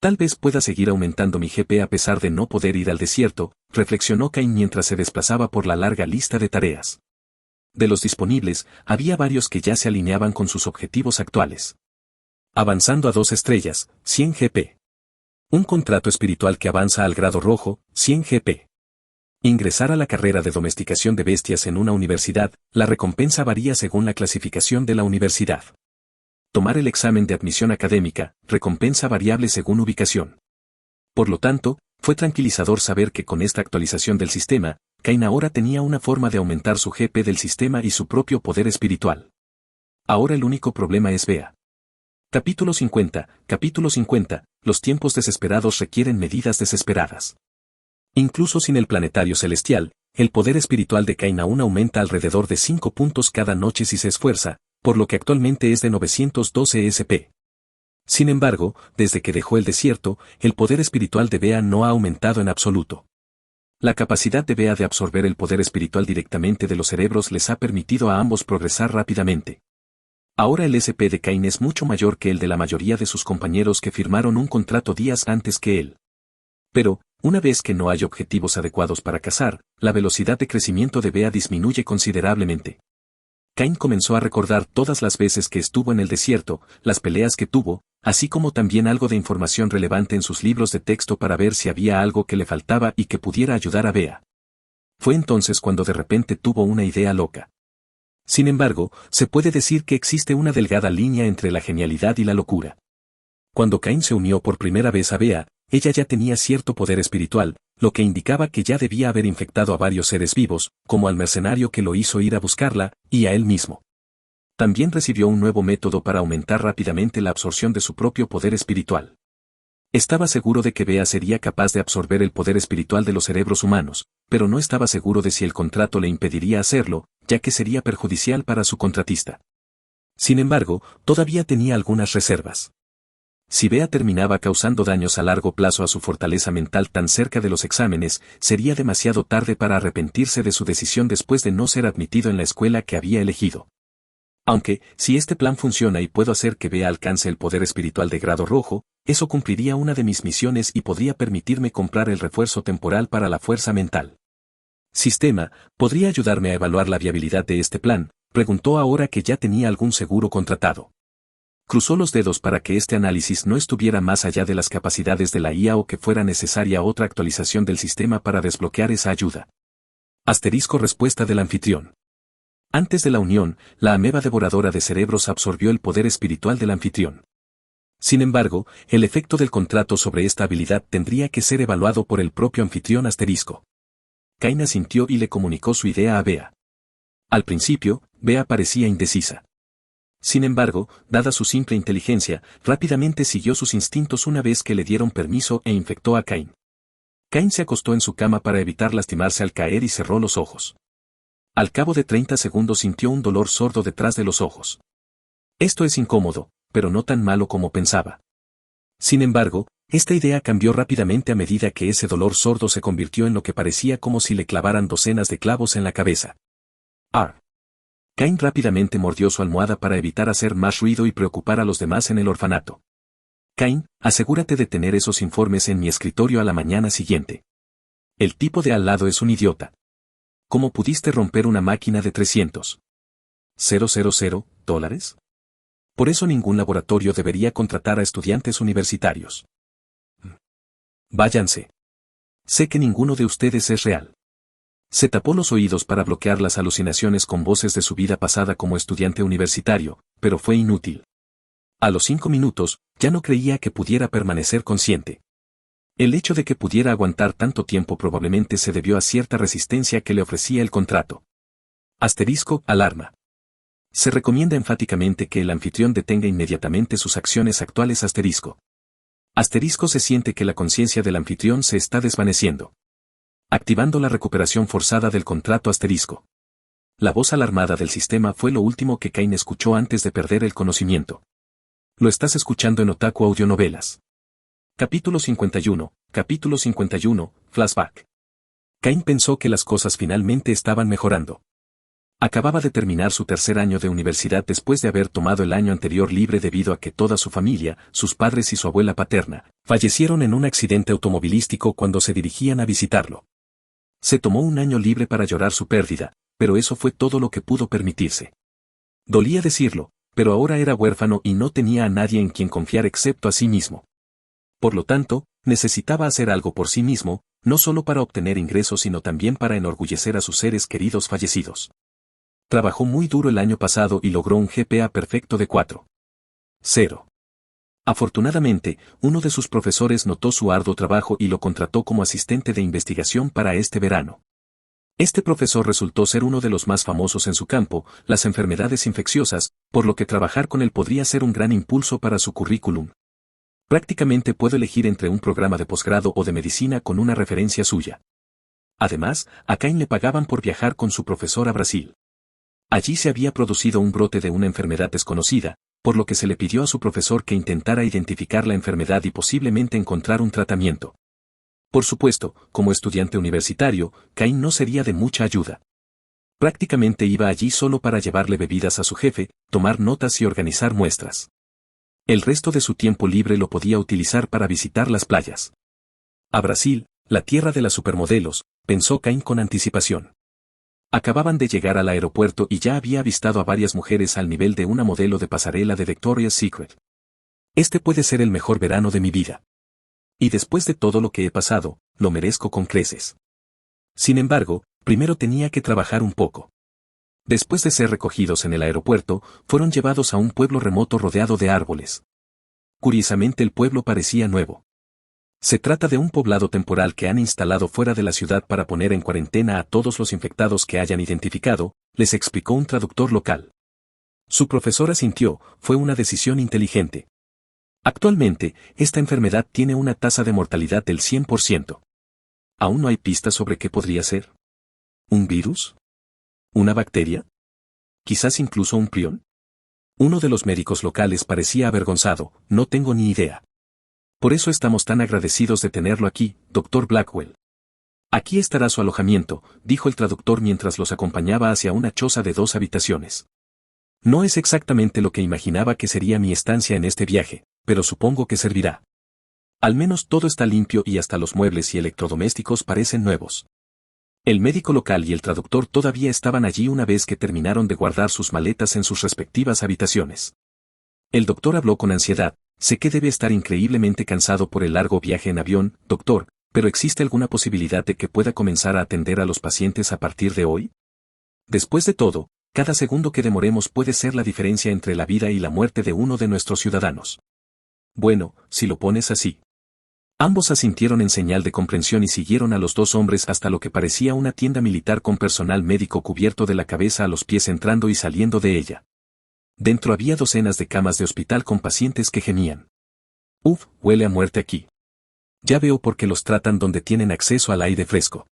Tal vez pueda seguir aumentando mi GP a pesar de no poder ir al desierto, reflexionó Cain mientras se desplazaba por la larga lista de tareas. De los disponibles, había varios que ya se alineaban con sus objetivos actuales. Avanzando a 2 estrellas, 100 GP. Un contrato espiritual que avanza al grado rojo, 100 GP. Ingresar a la carrera de domesticación de bestias en una universidad, la recompensa varía según la clasificación de la universidad. Tomar el examen de admisión académica, recompensa variable según ubicación. Por lo tanto, fue tranquilizador saber que con esta actualización del sistema, Cain ahora tenía una forma de aumentar su GP del sistema y su propio poder espiritual. Ahora el único problema es Bea. Capítulo 50, los tiempos desesperados requieren medidas desesperadas. Incluso sin el planetario celestial, el poder espiritual de Cain aún aumenta alrededor de 5 puntos cada noche si se esfuerza, por lo que actualmente es de 912 SP. Sin embargo, desde que dejó el desierto, el poder espiritual de Bea no ha aumentado en absoluto. La capacidad de Bea de absorber el poder espiritual directamente de los cerebros les ha permitido a ambos progresar rápidamente. Ahora el SP de Cain es mucho mayor que el de la mayoría de sus compañeros que firmaron un contrato días antes que él. Pero, una vez que no hay objetivos adecuados para cazar, la velocidad de crecimiento de Bea disminuye considerablemente. Cain comenzó a recordar todas las veces que estuvo en el desierto, las peleas que tuvo, así como también algo de información relevante en sus libros de texto para ver si había algo que le faltaba y que pudiera ayudar a Bea. Fue entonces cuando de repente tuvo una idea loca. Sin embargo, se puede decir que existe una delgada línea entre la genialidad y la locura. Cuando Cain se unió por primera vez a Bea, ella ya tenía cierto poder espiritual, lo que indicaba que ya debía haber infectado a varios seres vivos, como al mercenario que lo hizo ir a buscarla, y a él mismo. También recibió un nuevo método para aumentar rápidamente la absorción de su propio poder espiritual. Estaba seguro de que Bea sería capaz de absorber el poder espiritual de los cerebros humanos, pero no estaba seguro de si el contrato le impediría hacerlo, ya que sería perjudicial para su contratista. Sin embargo, todavía tenía algunas reservas. Si Bea terminaba causando daños a largo plazo a su fortaleza mental tan cerca de los exámenes, sería demasiado tarde para arrepentirse de su decisión después de no ser admitido en la escuela que había elegido. Aunque, si este plan funciona y puedo hacer que Bea alcance el poder espiritual de grado rojo, eso cumpliría una de mis misiones y podría permitirme comprar el refuerzo temporal para la fuerza mental. Sistema, ¿podría ayudarme a evaluar la viabilidad de este plan?, preguntó ahora que ya tenía algún seguro contratado. Cruzó los dedos para que este análisis no estuviera más allá de las capacidades de la IA o que fuera necesaria otra actualización del sistema para desbloquear esa ayuda. Asterisco respuesta del anfitrión. Antes de la unión, la ameba devoradora de cerebros absorbió el poder espiritual del anfitrión. Sin embargo, el efecto del contrato sobre esta habilidad tendría que ser evaluado por el propio anfitrión asterisco. Cain asintió y le comunicó su idea a Bea. Al principio, Bea parecía indecisa. Sin embargo, dada su simple inteligencia, rápidamente siguió sus instintos una vez que le dieron permiso e infectó a Cain. Cain se acostó en su cama para evitar lastimarse al caer y cerró los ojos. Al cabo de 30 segundos sintió un dolor sordo detrás de los ojos. Esto es incómodo, pero no tan malo como pensaba. Sin embargo, esta idea cambió rápidamente a medida que ese dolor sordo se convirtió en lo que parecía como si le clavaran docenas de clavos en la cabeza. Cain rápidamente mordió su almohada para evitar hacer más ruido y preocupar a los demás en el orfanato. Cain, asegúrate de tener esos informes en mi escritorio a la mañana siguiente. El tipo de al lado es un idiota. ¿Cómo pudiste romper una máquina de $300,000? Por eso ningún laboratorio debería contratar a estudiantes universitarios. Váyanse. Sé que ninguno de ustedes es real. Se tapó los oídos para bloquear las alucinaciones con voces de su vida pasada como estudiante universitario, pero fue inútil. A los 5 minutos, ya no creía que pudiera permanecer consciente. El hecho de que pudiera aguantar tanto tiempo probablemente se debió a cierta resistencia que le ofrecía el contrato. Asterisco, alarma. Se recomienda enfáticamente que el anfitrión detenga inmediatamente sus acciones actuales asterisco. Asterisco se siente que la conciencia del anfitrión se está desvaneciendo. Activando la recuperación forzada del contrato asterisco. La voz alarmada del sistema fue lo último que Cain escuchó antes de perder el conocimiento. Lo estás escuchando en Otaku Audionovelas. Capítulo 51, Flashback. Cain pensó que las cosas finalmente estaban mejorando. Acababa de terminar su tercer año de universidad después de haber tomado el año anterior libre debido a que toda su familia, sus padres y su abuela paterna, fallecieron en un accidente automovilístico cuando se dirigían a visitarlo. Se tomó un año libre para llorar su pérdida, pero eso fue todo lo que pudo permitirse. Dolía decirlo, pero ahora era huérfano y no tenía a nadie en quien confiar excepto a sí mismo. Por lo tanto, necesitaba hacer algo por sí mismo, no solo para obtener ingresos sino también para enorgullecer a sus seres queridos fallecidos. Trabajó muy duro el año pasado y logró un GPA perfecto de 4.0. Afortunadamente, uno de sus profesores notó su arduo trabajo y lo contrató como asistente de investigación para este verano. Este profesor resultó ser uno de los más famosos en su campo, las enfermedades infecciosas, por lo que trabajar con él podría ser un gran impulso para su currículum. Prácticamente puedo elegir entre un programa de posgrado o de medicina con una referencia suya. Además, a Cain le pagaban por viajar con su profesor a Brasil. Allí se había producido un brote de una enfermedad desconocida, por lo que se le pidió a su profesor que intentara identificar la enfermedad y posiblemente encontrar un tratamiento. Por supuesto, como estudiante universitario, Cain no sería de mucha ayuda. Prácticamente iba allí solo para llevarle bebidas a su jefe, tomar notas y organizar muestras. El resto de su tiempo libre lo podía utilizar para visitar las playas. A Brasil, la tierra de las supermodelos, pensó Cain con anticipación. Acababan de llegar al aeropuerto y ya había avistado a varias mujeres al nivel de una modelo de pasarela de Victoria's Secret. Este puede ser el mejor verano de mi vida. Y después de todo lo que he pasado, lo merezco con creces. Sin embargo, primero tenía que trabajar un poco. Después de ser recogidos en el aeropuerto, fueron llevados a un pueblo remoto rodeado de árboles. Curiosamente el pueblo parecía nuevo. Se trata de un poblado temporal que han instalado fuera de la ciudad para poner en cuarentena a todos los infectados que hayan identificado, les explicó un traductor local. Su profesor asintió, fue una decisión inteligente. Actualmente, esta enfermedad tiene una tasa de mortalidad del 100%. ¿Aún no hay pistas sobre qué podría ser? ¿Un virus? ¿Una bacteria? ¿Quizás incluso un prión? Uno de los médicos locales parecía avergonzado, no tengo ni idea. Por eso estamos tan agradecidos de tenerlo aquí, Dr. Blackwell. Aquí estará su alojamiento, dijo el traductor mientras los acompañaba hacia una choza de 2 habitaciones. No es exactamente lo que imaginaba que sería mi estancia en este viaje, pero supongo que servirá. Al menos todo está limpio y hasta los muebles y electrodomésticos parecen nuevos. El médico local y el traductor todavía estaban allí una vez que terminaron de guardar sus maletas en sus respectivas habitaciones. El doctor habló con ansiedad. Sé que debe estar increíblemente cansado por el largo viaje en avión, doctor, pero ¿existe alguna posibilidad de que pueda comenzar a atender a los pacientes a partir de hoy? Después de todo, cada segundo que demoremos puede ser la diferencia entre la vida y la muerte de uno de nuestros ciudadanos. Bueno, si lo pones así. Ambos asintieron en señal de comprensión y siguieron a los 2 hombres hasta lo que parecía una tienda militar con personal médico cubierto de la cabeza a los pies entrando y saliendo de ella. Dentro había docenas de camas de hospital con pacientes que gemían. Uf, huele a muerte aquí. Ya veo por qué los tratan donde tienen acceso al aire fresco.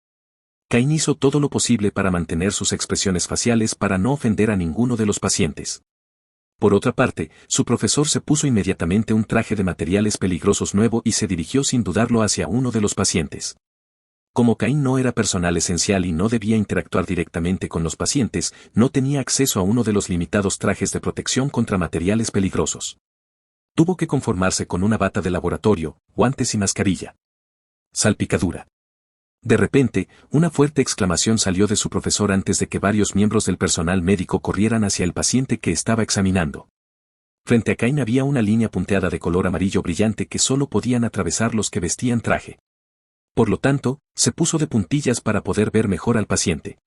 Cain hizo todo lo posible para mantener sus expresiones faciales para no ofender a ninguno de los pacientes. Por otra parte, su profesor se puso inmediatamente un traje de materiales peligrosos nuevo y se dirigió sin dudarlo hacia uno de los pacientes. Como Cain no era personal esencial y no debía interactuar directamente con los pacientes, no tenía acceso a uno de los limitados trajes de protección contra materiales peligrosos. Tuvo que conformarse con una bata de laboratorio, guantes y mascarilla. Salpicadura. De repente, una fuerte exclamación salió de su profesor antes de que varios miembros del personal médico corrieran hacia el paciente que estaba examinando. Frente a Cain había una línea punteada de color amarillo brillante que solo podían atravesar los que vestían traje. Por lo tanto, se puso de puntillas para poder ver mejor al paciente.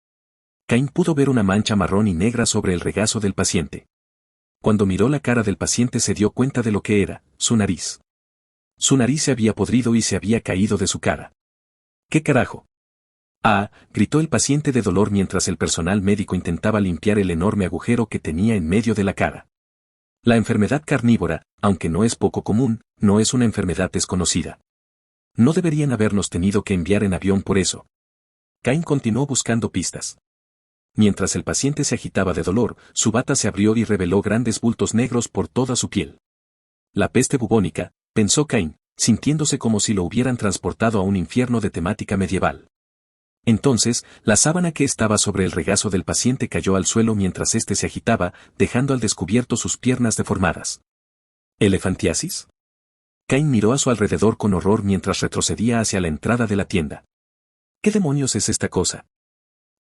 Cain pudo ver una mancha marrón y negra sobre el regazo del paciente. Cuando miró la cara del paciente se dio cuenta de lo que era, su nariz. Su nariz se había podrido y se había caído de su cara. ¿Qué carajo? ¡Ah!, gritó el paciente de dolor mientras el personal médico intentaba limpiar el enorme agujero que tenía en medio de la cara. La enfermedad carnívora, aunque no es poco común, no es una enfermedad desconocida. No deberían habernos tenido que enviar en avión por eso. Cain continuó buscando pistas. Mientras el paciente se agitaba de dolor, su bata se abrió y reveló grandes bultos negros por toda su piel. La peste bubónica, pensó Cain, sintiéndose como si lo hubieran transportado a un infierno de temática medieval. Entonces, la sábana que estaba sobre el regazo del paciente cayó al suelo mientras éste se agitaba, dejando al descubierto sus piernas deformadas. ¿Elefantiasis? Cain miró a su alrededor con horror mientras retrocedía hacia la entrada de la tienda. ¿Qué demonios es esta cosa?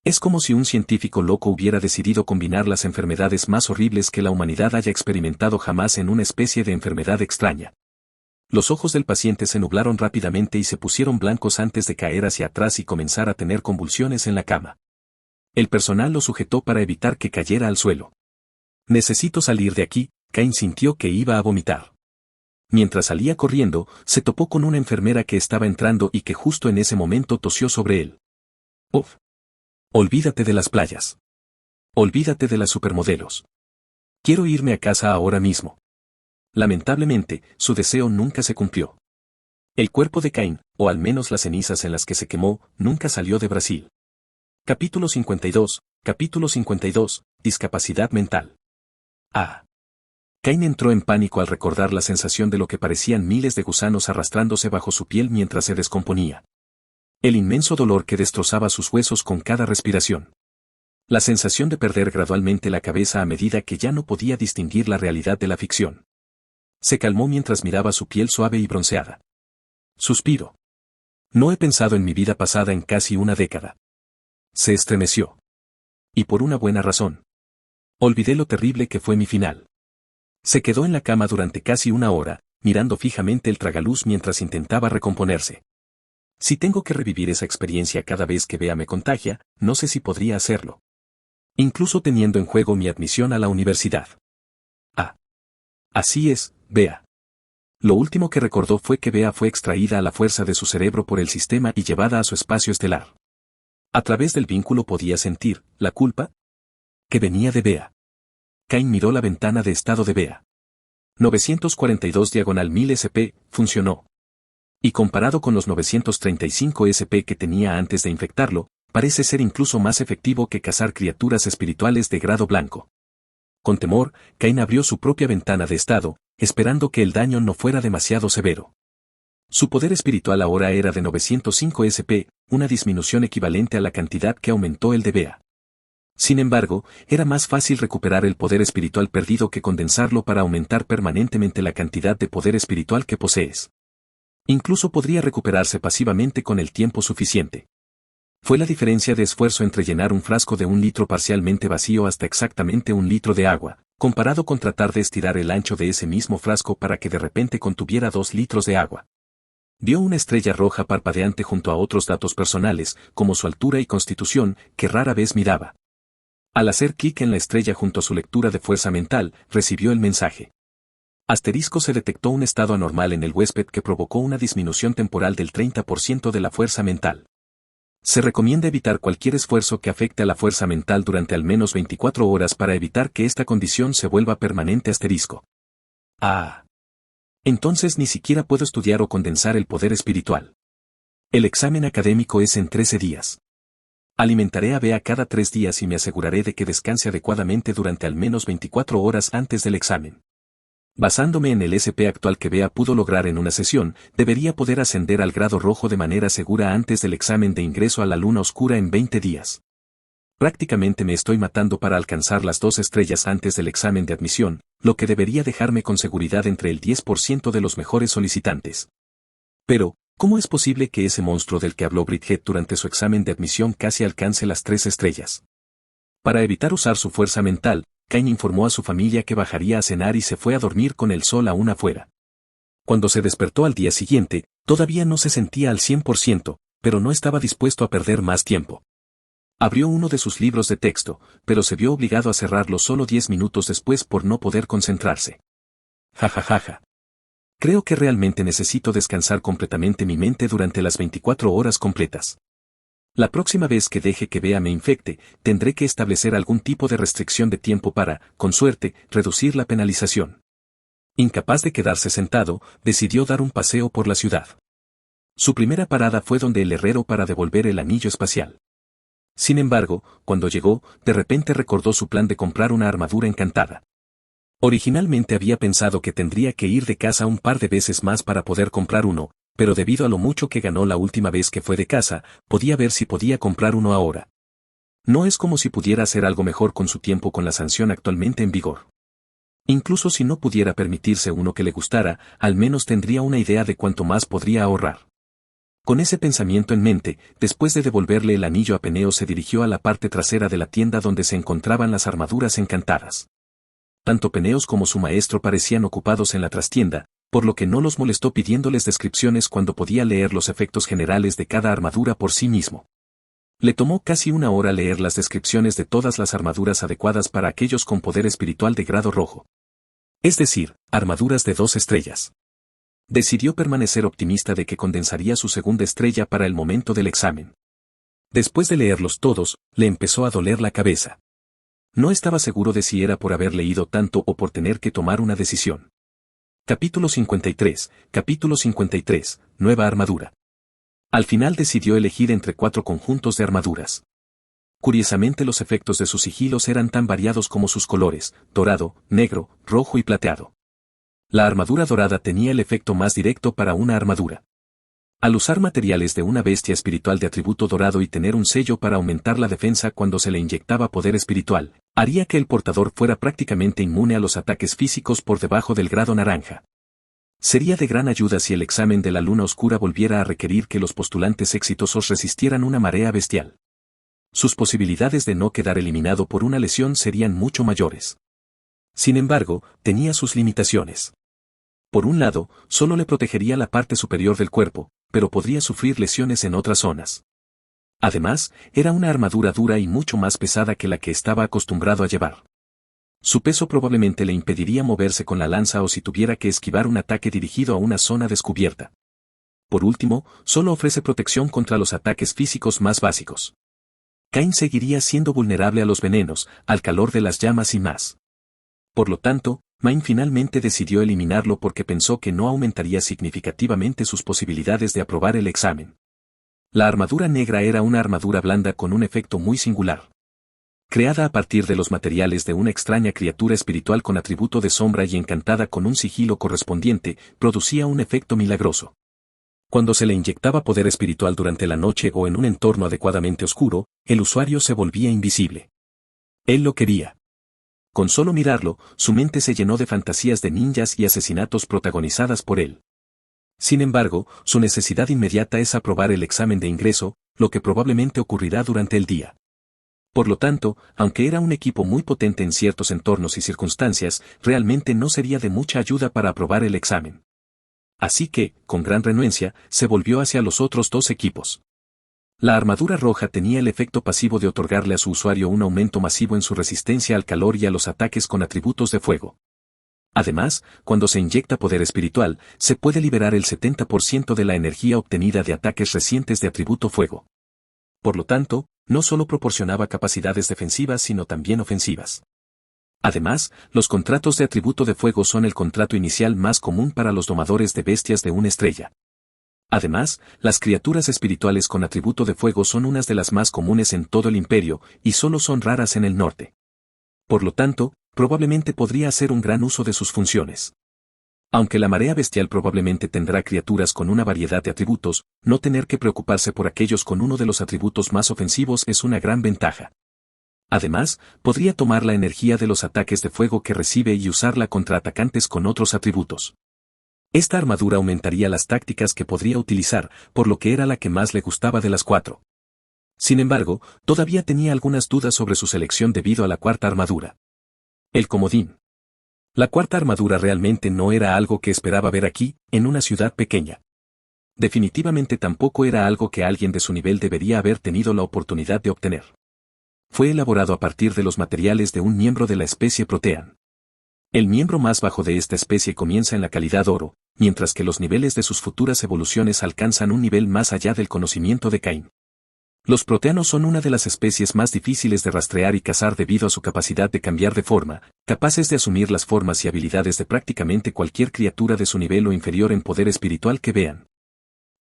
Es como si un científico loco hubiera decidido combinar las enfermedades más horribles que la humanidad haya experimentado jamás en una especie de enfermedad extraña. Los ojos del paciente se nublaron rápidamente y se pusieron blancos antes de caer hacia atrás y comenzar a tener convulsiones en la cama. El personal lo sujetó para evitar que cayera al suelo. Necesito salir de aquí, Cain sintió que iba a vomitar. Mientras salía corriendo, se topó con una enfermera que estaba entrando y que justo en ese momento tosió sobre él. ¡Uf! Olvídate de las playas. Olvídate de las supermodelos. Quiero irme a casa ahora mismo. Lamentablemente, su deseo nunca se cumplió. El cuerpo de Cain, o al menos las cenizas en las que se quemó, nunca salió de Brasil. Capítulo 52, discapacidad mental. Ah. Cain entró en pánico al recordar la sensación de lo que parecían miles de gusanos arrastrándose bajo su piel mientras se descomponía. El inmenso dolor que destrozaba sus huesos con cada respiración. La sensación de perder gradualmente la cabeza a medida que ya no podía distinguir la realidad de la ficción. Se calmó mientras miraba su piel suave y bronceada. Suspiro. No he pensado en mi vida pasada en casi una década. Se estremeció. Y por una buena razón. Olvidé lo terrible que fue mi final. Se quedó en la cama durante casi una hora, mirando fijamente el tragaluz mientras intentaba recomponerse. Si tengo que revivir esa experiencia cada vez que Bea me contagia, no sé si podría hacerlo. Incluso teniendo en juego mi admisión a la universidad. Ah. Así es, Bea. Lo último que recordó fue que Bea fue extraída a la fuerza de su cerebro por el sistema y llevada a su espacio estelar. A través del vínculo podía sentir, la culpa, que venía de Bea. Cain miró la ventana de estado de Bea. 942/1000 SP, funcionó. Y comparado con los 935 SP que tenía antes de infectarlo, parece ser incluso más efectivo que cazar criaturas espirituales de grado blanco. Con temor, Cain abrió su propia ventana de estado, esperando que el daño no fuera demasiado severo. Su poder espiritual ahora era de 905 SP, una disminución equivalente a la cantidad que aumentó el de Bea. Sin embargo, era más fácil recuperar el poder espiritual perdido que condensarlo para aumentar permanentemente la cantidad de poder espiritual que posees. Incluso podría recuperarse pasivamente con el tiempo suficiente. Fue la diferencia de esfuerzo entre llenar un frasco de 1 litro parcialmente vacío hasta exactamente 1 litro de agua, comparado con tratar de estirar el ancho de ese mismo frasco para que de repente contuviera 2 litros de agua. Vio una estrella roja parpadeante junto a otros datos personales, como su altura y constitución, que rara vez miraba. Al hacer clic en la estrella junto a su lectura de fuerza mental, recibió el mensaje. Asterisco: se detectó un estado anormal en el huésped que provocó una disminución temporal del 30% de la fuerza mental. Se recomienda evitar cualquier esfuerzo que afecte a la fuerza mental durante al menos 24 horas para evitar que esta condición se vuelva permanente. Asterisco. Ah. Entonces ni siquiera puedo estudiar o condensar el poder espiritual. El examen académico es en 13 días. Alimentaré a Bea cada 3 días y me aseguraré de que descanse adecuadamente durante al menos 24 horas antes del examen. Basándome en el SP actual que Bea pudo lograr en una sesión, debería poder ascender al grado rojo de manera segura antes del examen de ingreso a la luna oscura en 20 días. Prácticamente me estoy matando para alcanzar las 2 estrellas antes del examen de admisión, lo que debería dejarme con seguridad entre el 10% de los mejores solicitantes. Pero, ¿cómo es posible que ese monstruo del que habló Bridget durante su examen de admisión casi alcance las 3 estrellas? Para evitar usar su fuerza mental, Cain informó a su familia que bajaría a cenar y se fue a dormir con el sol aún afuera. Cuando se despertó al día siguiente, todavía no se sentía al 100%, pero no estaba dispuesto a perder más tiempo. Abrió uno de sus libros de texto, pero se vio obligado a cerrarlo solo 10 minutos después por no poder concentrarse. Jajajaja. Creo que realmente necesito descansar completamente mi mente durante las 24 horas completas. La próxima vez que deje que Bea me infecte, tendré que establecer algún tipo de restricción de tiempo para, con suerte, reducir la penalización. Incapaz de quedarse sentado, decidió dar un paseo por la ciudad. Su primera parada fue donde el herrero para devolver el anillo espacial. Sin embargo, cuando llegó, de repente recordó su plan de comprar una armadura encantada. Originalmente había pensado que tendría que ir de casa un par de veces más para poder comprar uno, pero debido a lo mucho que ganó la última vez que fue de casa, podía ver si podía comprar uno ahora. No es como si pudiera hacer algo mejor con su tiempo con la sanción actualmente en vigor. Incluso si no pudiera permitirse uno que le gustara, al menos tendría una idea de cuánto más podría ahorrar. Con ese pensamiento en mente, después de devolverle el anillo a Peneo, se dirigió a la parte trasera de la tienda donde se encontraban las armaduras encantadas. Tanto Peneos como su maestro parecían ocupados en la trastienda, por lo que no los molestó pidiéndoles descripciones cuando podía leer los efectos generales de cada armadura por sí mismo. Le tomó casi una hora leer las descripciones de todas las armaduras adecuadas para aquellos con poder espiritual de grado rojo. Es decir, armaduras de 2 estrellas. Decidió permanecer optimista de que condensaría su segunda estrella para el momento del examen. Después de leerlos todos, le empezó a doler la cabeza. No estaba seguro de si era por haber leído tanto o por tener que tomar una decisión. Capítulo 53, nueva armadura. Al final decidió elegir entre 4 conjuntos de armaduras. Curiosamente los efectos de sus sigilos eran tan variados como sus colores, dorado, negro, rojo y plateado. La armadura dorada tenía el efecto más directo para una armadura. Al usar materiales de una bestia espiritual de atributo dorado y tener un sello para aumentar la defensa cuando se le inyectaba poder espiritual, haría que el portador fuera prácticamente inmune a los ataques físicos por debajo del grado naranja. Sería de gran ayuda si el examen de la luna oscura volviera a requerir que los postulantes exitosos resistieran una marea bestial. Sus posibilidades de no quedar eliminado por una lesión serían mucho mayores. Sin embargo, tenía sus limitaciones. Por un lado, solo le protegería la parte superior del cuerpo, pero podría sufrir lesiones en otras zonas. Además, era una armadura dura y mucho más pesada que la que estaba acostumbrado a llevar. Su peso probablemente le impediría moverse con la lanza o si tuviera que esquivar un ataque dirigido a una zona descubierta. Por último, solo ofrece protección contra los ataques físicos más básicos. Cain seguiría siendo vulnerable a los venenos, al calor de las llamas y más. Por lo tanto, Main finalmente decidió eliminarlo porque pensó que no aumentaría significativamente sus posibilidades de aprobar el examen. La armadura negra era una armadura blanda con un efecto muy singular. Creada a partir de los materiales de una extraña criatura espiritual con atributo de sombra y encantada con un sigilo correspondiente, producía un efecto milagroso. Cuando se le inyectaba poder espiritual durante la noche o en un entorno adecuadamente oscuro, el usuario se volvía invisible. Él lo quería. Con solo mirarlo, su mente se llenó de fantasías de ninjas y asesinatos protagonizadas por él. Sin embargo, su necesidad inmediata es aprobar el examen de ingreso, lo que probablemente ocurrirá durante el día. Por lo tanto, aunque era un equipo muy potente en ciertos entornos y circunstancias, realmente no sería de mucha ayuda para aprobar el examen. Así que, con gran renuencia, se volvió hacia los otros dos equipos. La armadura roja tenía el efecto pasivo de otorgarle a su usuario un aumento masivo en su resistencia al calor y a los ataques con atributos de fuego. Además, cuando se inyecta poder espiritual, se puede liberar el 70% de la energía obtenida de ataques recientes de atributo fuego. Por lo tanto, no solo proporcionaba capacidades defensivas sino también ofensivas. Además, los contratos de atributo de fuego son el contrato inicial más común para los domadores de bestias de una estrella. Además, las criaturas espirituales con atributo de fuego son unas de las más comunes en todo el imperio, y solo son raras en el norte. Por lo tanto, probablemente podría hacer un gran uso de sus funciones. Aunque la marea bestial probablemente tendrá criaturas con una variedad de atributos, no tener que preocuparse por aquellos con uno de los atributos más ofensivos es una gran ventaja. Además, podría tomar la energía de los ataques de fuego que recibe y usarla contra atacantes con otros atributos. Esta armadura aumentaría las tácticas que podría utilizar, por lo que era la que más le gustaba de las cuatro. Sin embargo, todavía tenía algunas dudas sobre su selección debido a la cuarta armadura. El comodín. La cuarta armadura realmente no era algo que esperaba ver aquí, en una ciudad pequeña. Definitivamente tampoco era algo que alguien de su nivel debería haber tenido la oportunidad de obtener. Fue elaborado a partir de los materiales de un miembro de la especie Protean. El miembro más bajo de esta especie comienza en la calidad oro, mientras que los niveles de sus futuras evoluciones alcanzan un nivel más allá del conocimiento de Cain. Los proteanos son una de las especies más difíciles de rastrear y cazar debido a su capacidad de cambiar de forma, capaces de asumir las formas y habilidades de prácticamente cualquier criatura de su nivel o inferior en poder espiritual que vean.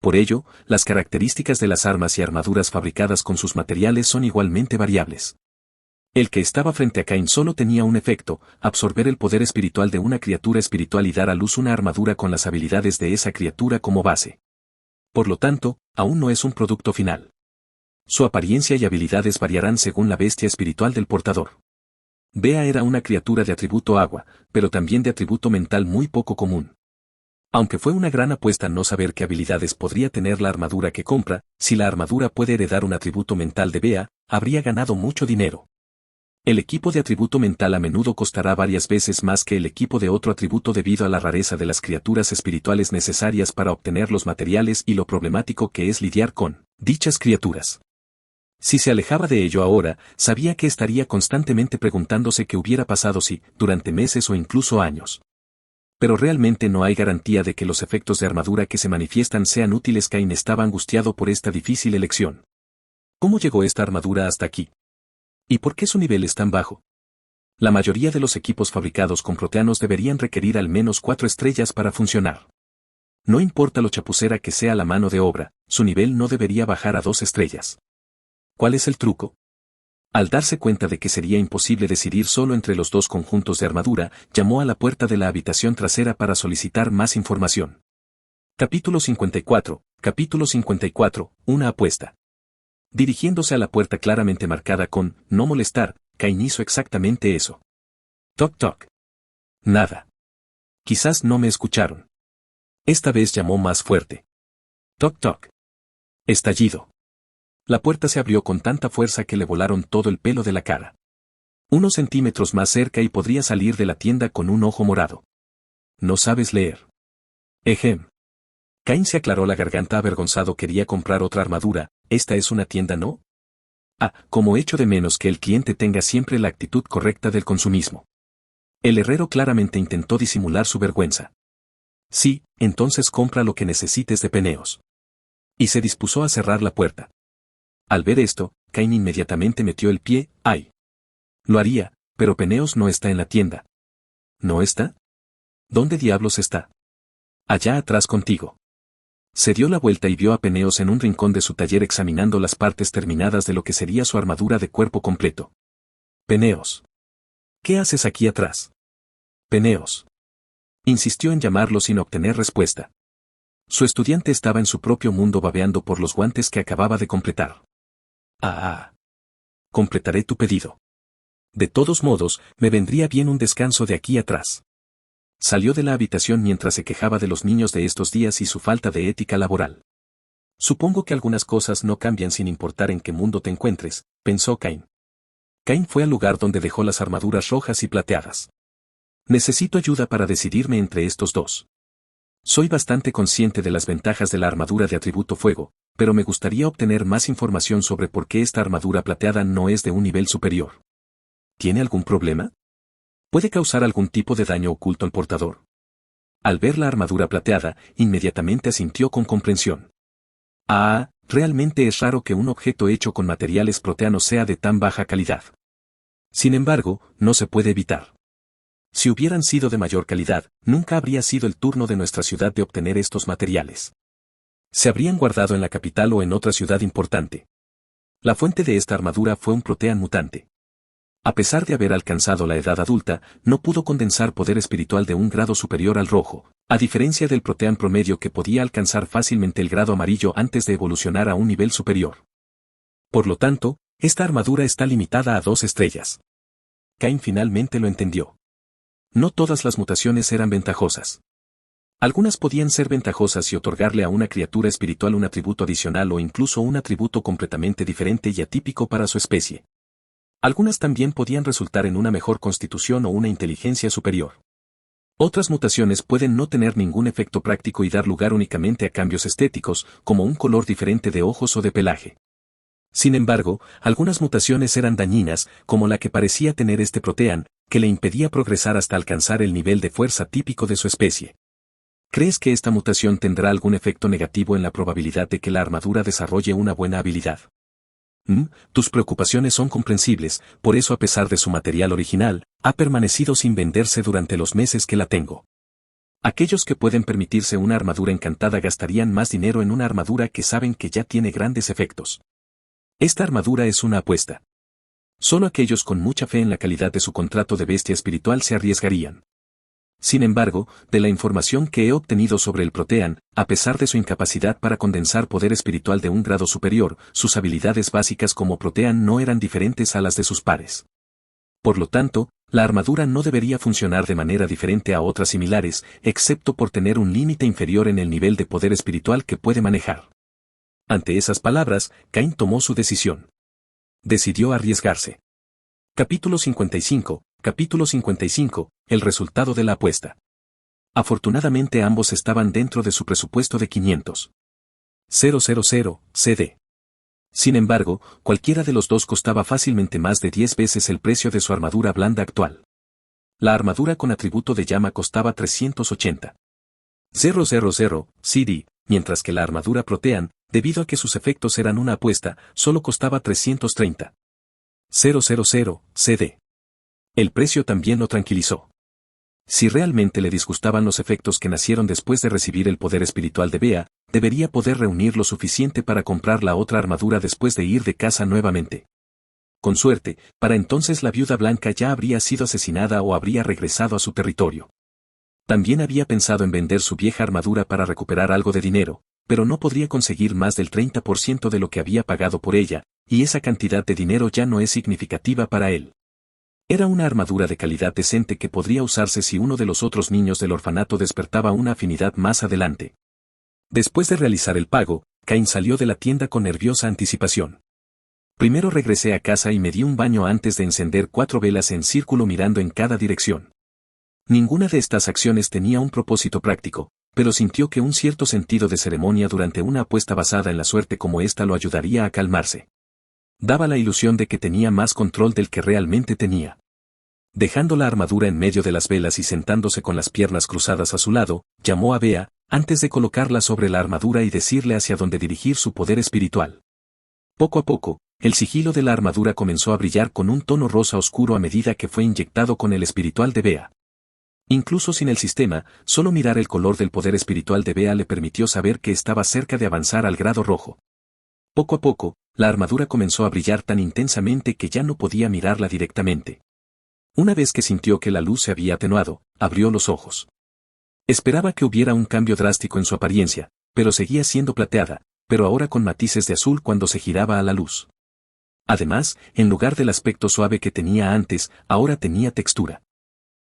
Por ello, las características de las armas y armaduras fabricadas con sus materiales son igualmente variables. El que estaba frente a Cain solo tenía un efecto, absorber el poder espiritual de una criatura espiritual y dar a luz una armadura con las habilidades de esa criatura como base. Por lo tanto, aún no es un producto final. Su apariencia y habilidades variarán según la bestia espiritual del portador. Bea era una criatura de atributo agua, pero también de atributo mental muy poco común. Aunque fue una gran apuesta no saber qué habilidades podría tener la armadura que compra, si la armadura puede heredar un atributo mental de Bea, habría ganado mucho dinero. El equipo de atributo mental a menudo costará varias veces más que el equipo de otro atributo debido a la rareza de las criaturas espirituales necesarias para obtener los materiales y lo problemático que es lidiar con dichas criaturas. Si se alejaba de ello ahora, sabía que estaría constantemente preguntándose qué hubiera pasado si, durante meses o incluso años. Pero realmente no hay garantía de que los efectos de armadura que se manifiestan sean útiles. Cain estaba angustiado por esta difícil elección. ¿Cómo llegó esta armadura hasta aquí? ¿Y por qué su nivel es tan bajo? La mayoría de los equipos fabricados con proteanos deberían requerir al menos 4 estrellas para funcionar. No importa lo chapucera que sea la mano de obra, su nivel no debería bajar a 2 estrellas. ¿Cuál es el truco? Al darse cuenta de que sería imposible decidir solo entre los dos conjuntos de armadura, llamó a la puerta de la habitación trasera para solicitar más información. Capítulo 54, una apuesta. Dirigiéndose a la puerta claramente marcada con «no molestar», Cain hizo exactamente eso. Toc toc. Nada. Quizás no me escucharon. Esta vez llamó más fuerte. Toc toc. Estallido. La puerta se abrió con tanta fuerza que le volaron todo el pelo de la cara. Unos centímetros más cerca y podría salir de la tienda con un ojo morado. No sabes leer. Ejem. Cain se aclaró la garganta avergonzado. Quería comprar otra armadura. ¿Esta es una tienda, no? Como echo de menos que el cliente tenga siempre la actitud correcta del consumismo. El herrero claramente intentó disimular su vergüenza. Sí, entonces compra lo que necesites de Peneos. Y se dispuso a cerrar la puerta. Al ver esto, Cain inmediatamente metió el pie. ¡Ay! Lo haría, pero Peneos no está en la tienda. ¿No está? ¿Dónde diablos está? Allá atrás contigo. Se dio la vuelta y vio a Peneos en un rincón de su taller examinando las partes terminadas de lo que sería su armadura de cuerpo completo. Peneos. ¿Qué haces aquí atrás? Peneos. Insistió en llamarlo sin obtener respuesta. Su estudiante estaba en su propio mundo babeando por los guantes que acababa de completar. Completaré tu pedido. De todos modos, me vendría bien un descanso de aquí atrás. Salió de la habitación mientras se quejaba de los niños de estos días y su falta de ética laboral. Supongo que algunas cosas no cambian sin importar en qué mundo te encuentres, pensó Cain. Cain fue al lugar donde dejó las armaduras rojas y plateadas. Necesito ayuda para decidirme entre estos dos. Soy bastante consciente de las ventajas de la armadura de atributo fuego, pero me gustaría obtener más información sobre por qué esta armadura plateada no es de un nivel superior. ¿Tiene algún problema? ¿Puede causar algún tipo de daño oculto al portador? Al ver la armadura plateada, inmediatamente asintió con comprensión. Realmente es raro que un objeto hecho con materiales proteanos sea de tan baja calidad. Sin embargo, no se puede evitar. Si hubieran sido de mayor calidad, nunca habría sido el turno de nuestra ciudad de obtener estos materiales. Se habrían guardado en la capital o en otra ciudad importante. La fuente de esta armadura fue un protean mutante. A pesar de haber alcanzado la edad adulta, no pudo condensar poder espiritual de un grado superior al rojo, a diferencia del protean promedio que podía alcanzar fácilmente el grado amarillo antes de evolucionar a un nivel superior. Por lo tanto, esta armadura está limitada a 2 estrellas. Cain finalmente lo entendió. No todas las mutaciones eran ventajosas. Algunas podían ser ventajosas y otorgarle a una criatura espiritual un atributo adicional o incluso un atributo completamente diferente y atípico para su especie. Algunas también podían resultar en una mejor constitución o una inteligencia superior. Otras mutaciones pueden no tener ningún efecto práctico y dar lugar únicamente a cambios estéticos, como un color diferente de ojos o de pelaje. Sin embargo, algunas mutaciones eran dañinas, como la que parecía tener este protean, que le impedía progresar hasta alcanzar el nivel de fuerza típico de su especie. ¿Crees que esta mutación tendrá algún efecto negativo en la probabilidad de que la armadura desarrolle una buena habilidad? Tus preocupaciones son comprensibles, por eso a pesar de su material original, ha permanecido sin venderse durante los meses que la tengo. Aquellos que pueden permitirse una armadura encantada gastarían más dinero en una armadura que saben que ya tiene grandes efectos. Esta armadura es una apuesta. Solo aquellos con mucha fe en la calidad de su contrato de bestia espiritual se arriesgarían. Sin embargo, de la información que he obtenido sobre el protean, a pesar de su incapacidad para condensar poder espiritual de un grado superior, sus habilidades básicas como protean no eran diferentes a las de sus pares. Por lo tanto, la armadura no debería funcionar de manera diferente a otras similares, excepto por tener un límite inferior en el nivel de poder espiritual que puede manejar. Ante esas palabras, Cain tomó su decisión. Decidió arriesgarse. Capítulo 55, el resultado de la apuesta. Afortunadamente ambos estaban dentro de su presupuesto de 500,000 CD. Sin embargo, cualquiera de los dos costaba fácilmente más de 10 veces el precio de su armadura blanda actual. La armadura con atributo de llama costaba 380,000 CD, mientras que la armadura protean, debido a que sus efectos eran una apuesta, solo costaba 330,000 CD. El precio también lo tranquilizó. Si realmente le disgustaban los efectos que nacieron después de recibir el poder espiritual de Bea, debería poder reunir lo suficiente para comprar la otra armadura después de ir de casa nuevamente. Con suerte, para entonces la viuda blanca ya habría sido asesinada o habría regresado a su territorio. También había pensado en vender su vieja armadura para recuperar algo de dinero, pero no podría conseguir más del 30% de lo que había pagado por ella, y esa cantidad de dinero ya no es significativa para él. Era una armadura de calidad decente que podría usarse si uno de los otros niños del orfanato despertaba una afinidad más adelante. Después de realizar el pago, Cain salió de la tienda con nerviosa anticipación. Primero regresé a casa y me di un baño antes de encender 4 velas en círculo mirando en cada dirección. Ninguna de estas acciones tenía un propósito práctico, pero sintió que un cierto sentido de ceremonia durante una apuesta basada en la suerte como esta lo ayudaría a calmarse. Daba la ilusión de que tenía más control del que realmente tenía. Dejando la armadura en medio de las velas y sentándose con las piernas cruzadas a su lado, llamó a Bea, antes de colocarla sobre la armadura y decirle hacia dónde dirigir su poder espiritual. Poco a poco, el sigilo de la armadura comenzó a brillar con un tono rosa oscuro a medida que fue inyectado con el espiritual de Bea. Incluso sin el sistema, solo mirar el color del poder espiritual de Bea le permitió saber que estaba cerca de avanzar al grado rojo. Poco a poco, la armadura comenzó a brillar tan intensamente que ya no podía mirarla directamente. Una vez que sintió que la luz se había atenuado, abrió los ojos. Esperaba que hubiera un cambio drástico en su apariencia, pero seguía siendo plateada, pero ahora con matices de azul cuando se giraba a la luz. Además, en lugar del aspecto suave que tenía antes, ahora tenía textura.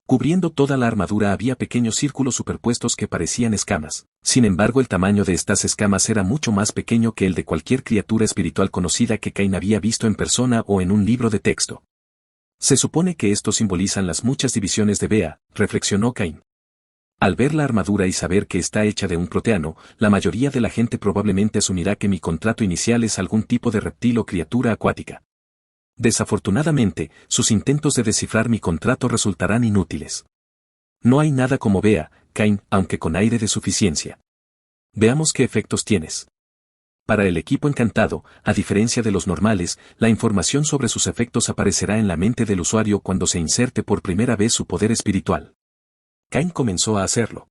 Cubriendo toda la armadura había pequeños círculos superpuestos que parecían escamas. Sin embargo, el tamaño de estas escamas era mucho más pequeño que el de cualquier criatura espiritual conocida que Cain había visto en persona o en un libro de texto. Se supone que estos simbolizan las muchas divisiones de Bea, reflexionó Cain. Al ver la armadura y saber que está hecha de un proteano, la mayoría de la gente probablemente asumirá que mi contrato inicial es algún tipo de reptil o criatura acuática. Desafortunadamente, sus intentos de descifrar mi contrato resultarán inútiles. No hay nada como Bea, Cain, aunque con aire de suficiencia. Veamos qué efectos tienes. Para el equipo encantado, a diferencia de los normales, la información sobre sus efectos aparecerá en la mente del usuario cuando se inserte por primera vez su poder espiritual. Cain comenzó a hacerlo.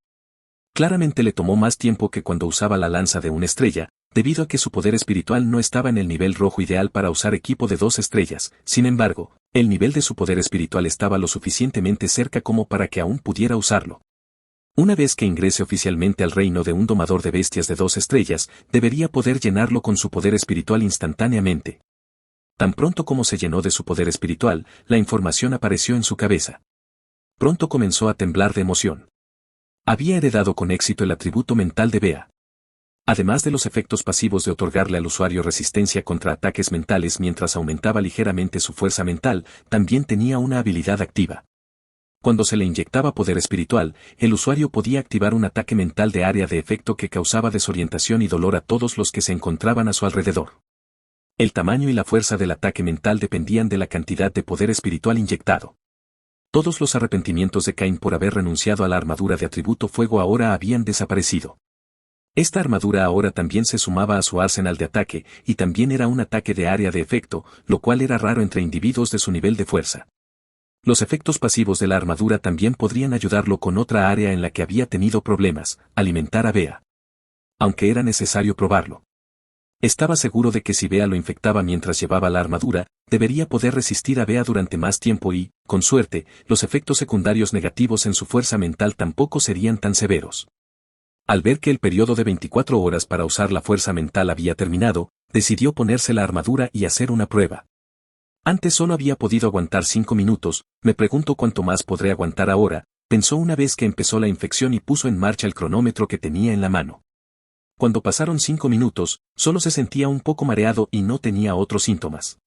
Claramente le tomó más tiempo que cuando usaba la lanza de una estrella, debido a que su poder espiritual no estaba en el nivel rojo ideal para usar equipo de 2 estrellas. Sin embargo, el nivel de su poder espiritual estaba lo suficientemente cerca como para que aún pudiera usarlo. Una vez que ingrese oficialmente al reino de un domador de bestias de 2 estrellas, debería poder llenarlo con su poder espiritual instantáneamente. Tan pronto como se llenó de su poder espiritual, la información apareció en su cabeza. Pronto comenzó a temblar de emoción. Había heredado con éxito el atributo mental de Bea. Además de los efectos pasivos de otorgarle al usuario resistencia contra ataques mentales mientras aumentaba ligeramente su fuerza mental, también tenía una habilidad activa. Cuando se le inyectaba poder espiritual, el usuario podía activar un ataque mental de área de efecto que causaba desorientación y dolor a todos los que se encontraban a su alrededor. El tamaño y la fuerza del ataque mental dependían de la cantidad de poder espiritual inyectado. Todos los arrepentimientos de Cain por haber renunciado a la armadura de atributo fuego ahora habían desaparecido. Esta armadura ahora también se sumaba a su arsenal de ataque, y también era un ataque de área de efecto, lo cual era raro entre individuos de su nivel de fuerza. Los efectos pasivos de la armadura también podrían ayudarlo con otra área en la que había tenido problemas, alimentar a Bea. Aunque era necesario probarlo. Estaba seguro de que si Bea lo infectaba mientras llevaba la armadura, debería poder resistir a Bea durante más tiempo y, con suerte, los efectos secundarios negativos en su fuerza mental tampoco serían tan severos. Al ver que el periodo de 24 horas para usar la fuerza mental había terminado, decidió ponerse la armadura y hacer una prueba. Antes solo había podido aguantar 5 minutos, me pregunto cuánto más podré aguantar ahora, pensó una vez que empezó la infección y puso en marcha el cronómetro que tenía en la mano. Cuando pasaron 5 minutos, solo se sentía un poco mareado y no tenía otros síntomas.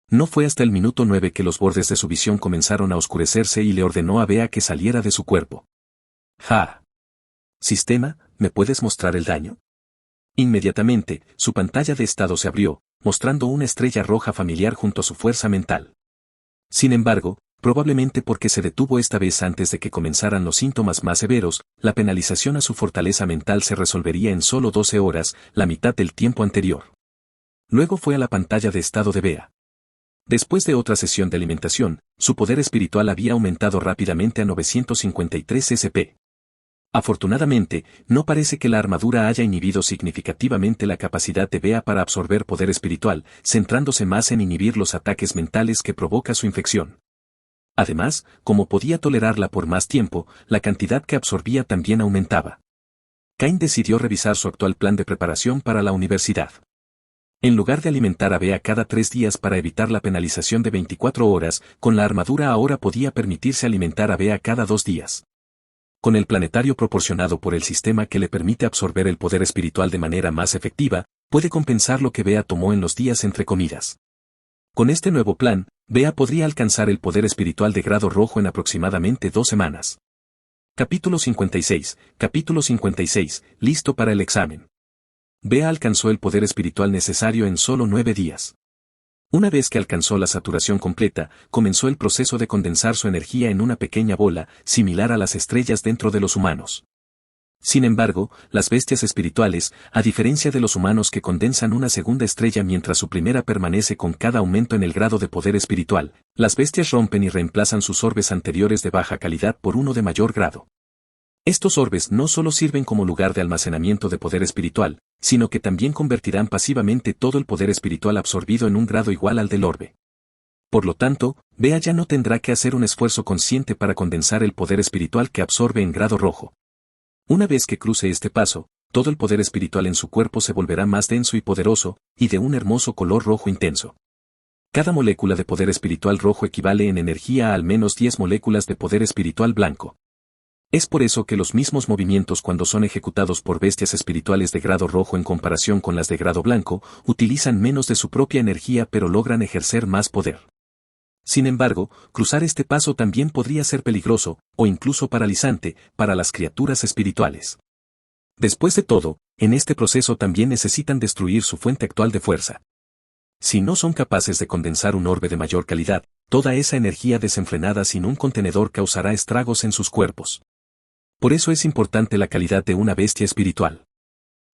No fue hasta el minuto 9 que los bordes de su visión comenzaron a oscurecerse y le ordenó a Bea que saliera de su cuerpo. ¡Ja! Sistema, ¿me puedes mostrar el daño? Inmediatamente, su pantalla de estado se abrió, mostrando una estrella roja familiar junto a su fuerza mental. Sin embargo, probablemente porque se detuvo esta vez antes de que comenzaran los síntomas más severos, la penalización a su fortaleza mental se resolvería en solo 12 horas, la mitad del tiempo anterior. Luego fue a la pantalla de estado de Bea. Después de otra sesión de alimentación, su poder espiritual había aumentado rápidamente a 953 SP. Afortunadamente, no parece que la armadura haya inhibido significativamente la capacidad de Bea para absorber poder espiritual, centrándose más en inhibir los ataques mentales que provoca su infección. Además, como podía tolerarla por más tiempo, la cantidad que absorbía también aumentaba. Cain decidió revisar su actual plan de preparación para la universidad. En lugar de alimentar a Bea cada 3 días para evitar la penalización de 24 horas, con la armadura ahora podía permitirse alimentar a Bea cada 2 días. Con el planetario proporcionado por el sistema que le permite absorber el poder espiritual de manera más efectiva, puede compensar lo que Bea tomó en los días entre comidas. Con este nuevo plan, Bea podría alcanzar el poder espiritual de grado rojo en aproximadamente 2 semanas. Capítulo 56. Capítulo 56. Listo para el examen. Bea alcanzó el poder espiritual necesario en solo 9 días. Una vez que alcanzó la saturación completa, comenzó el proceso de condensar su energía en una pequeña bola, similar a las estrellas dentro de los humanos. Sin embargo, las bestias espirituales, a diferencia de los humanos que condensan una segunda estrella mientras su primera permanece con cada aumento en el grado de poder espiritual, las bestias rompen y reemplazan sus orbes anteriores de baja calidad por uno de mayor grado. Estos orbes no solo sirven como lugar de almacenamiento de poder espiritual, sino que también convertirán pasivamente todo el poder espiritual absorbido en un grado igual al del orbe. Por lo tanto, Bea ya no tendrá que hacer un esfuerzo consciente para condensar el poder espiritual que absorbe en grado rojo. Una vez que cruce este paso, todo el poder espiritual en su cuerpo se volverá más denso y poderoso, y de un hermoso color rojo intenso. Cada molécula de poder espiritual rojo equivale en energía a al menos 10 moléculas de poder espiritual blanco. Es por eso que los mismos movimientos cuando son ejecutados por bestias espirituales de grado rojo en comparación con las de grado blanco, utilizan menos de su propia energía pero logran ejercer más poder. Sin embargo, cruzar este paso también podría ser peligroso, o incluso paralizante, para las criaturas espirituales. Después de todo, en este proceso también necesitan destruir su fuente actual de fuerza. Si no son capaces de condensar un orbe de mayor calidad, toda esa energía desenfrenada sin un contenedor causará estragos en sus cuerpos. Por eso es importante la calidad de una bestia espiritual.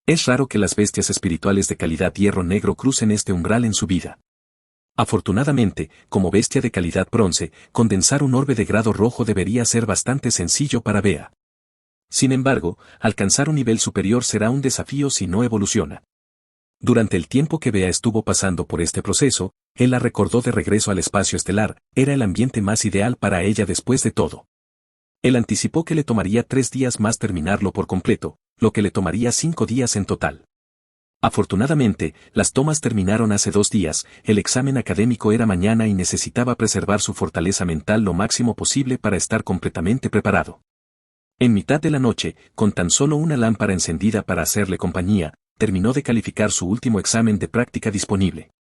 Es raro que las bestias espirituales de calidad hierro negro crucen este umbral en su vida. Afortunadamente, como bestia de calidad bronce, condensar un orbe de grado rojo debería ser bastante sencillo para Bea. Sin embargo, alcanzar un nivel superior será un desafío si no evoluciona. Durante el tiempo que Bea estuvo pasando por este proceso, él la recordó de regreso al espacio estelar, era el ambiente más ideal para ella después de todo. Él anticipó que le tomaría 3 días más terminarlo por completo, lo que le tomaría 5 días en total. Afortunadamente, las tomas terminaron hace 2 días, el examen académico era mañana y necesitaba preservar su fortaleza mental lo máximo posible para estar completamente preparado. En mitad de la noche, con tan solo una lámpara encendida para hacerle compañía, terminó de calificar su último examen de práctica disponible.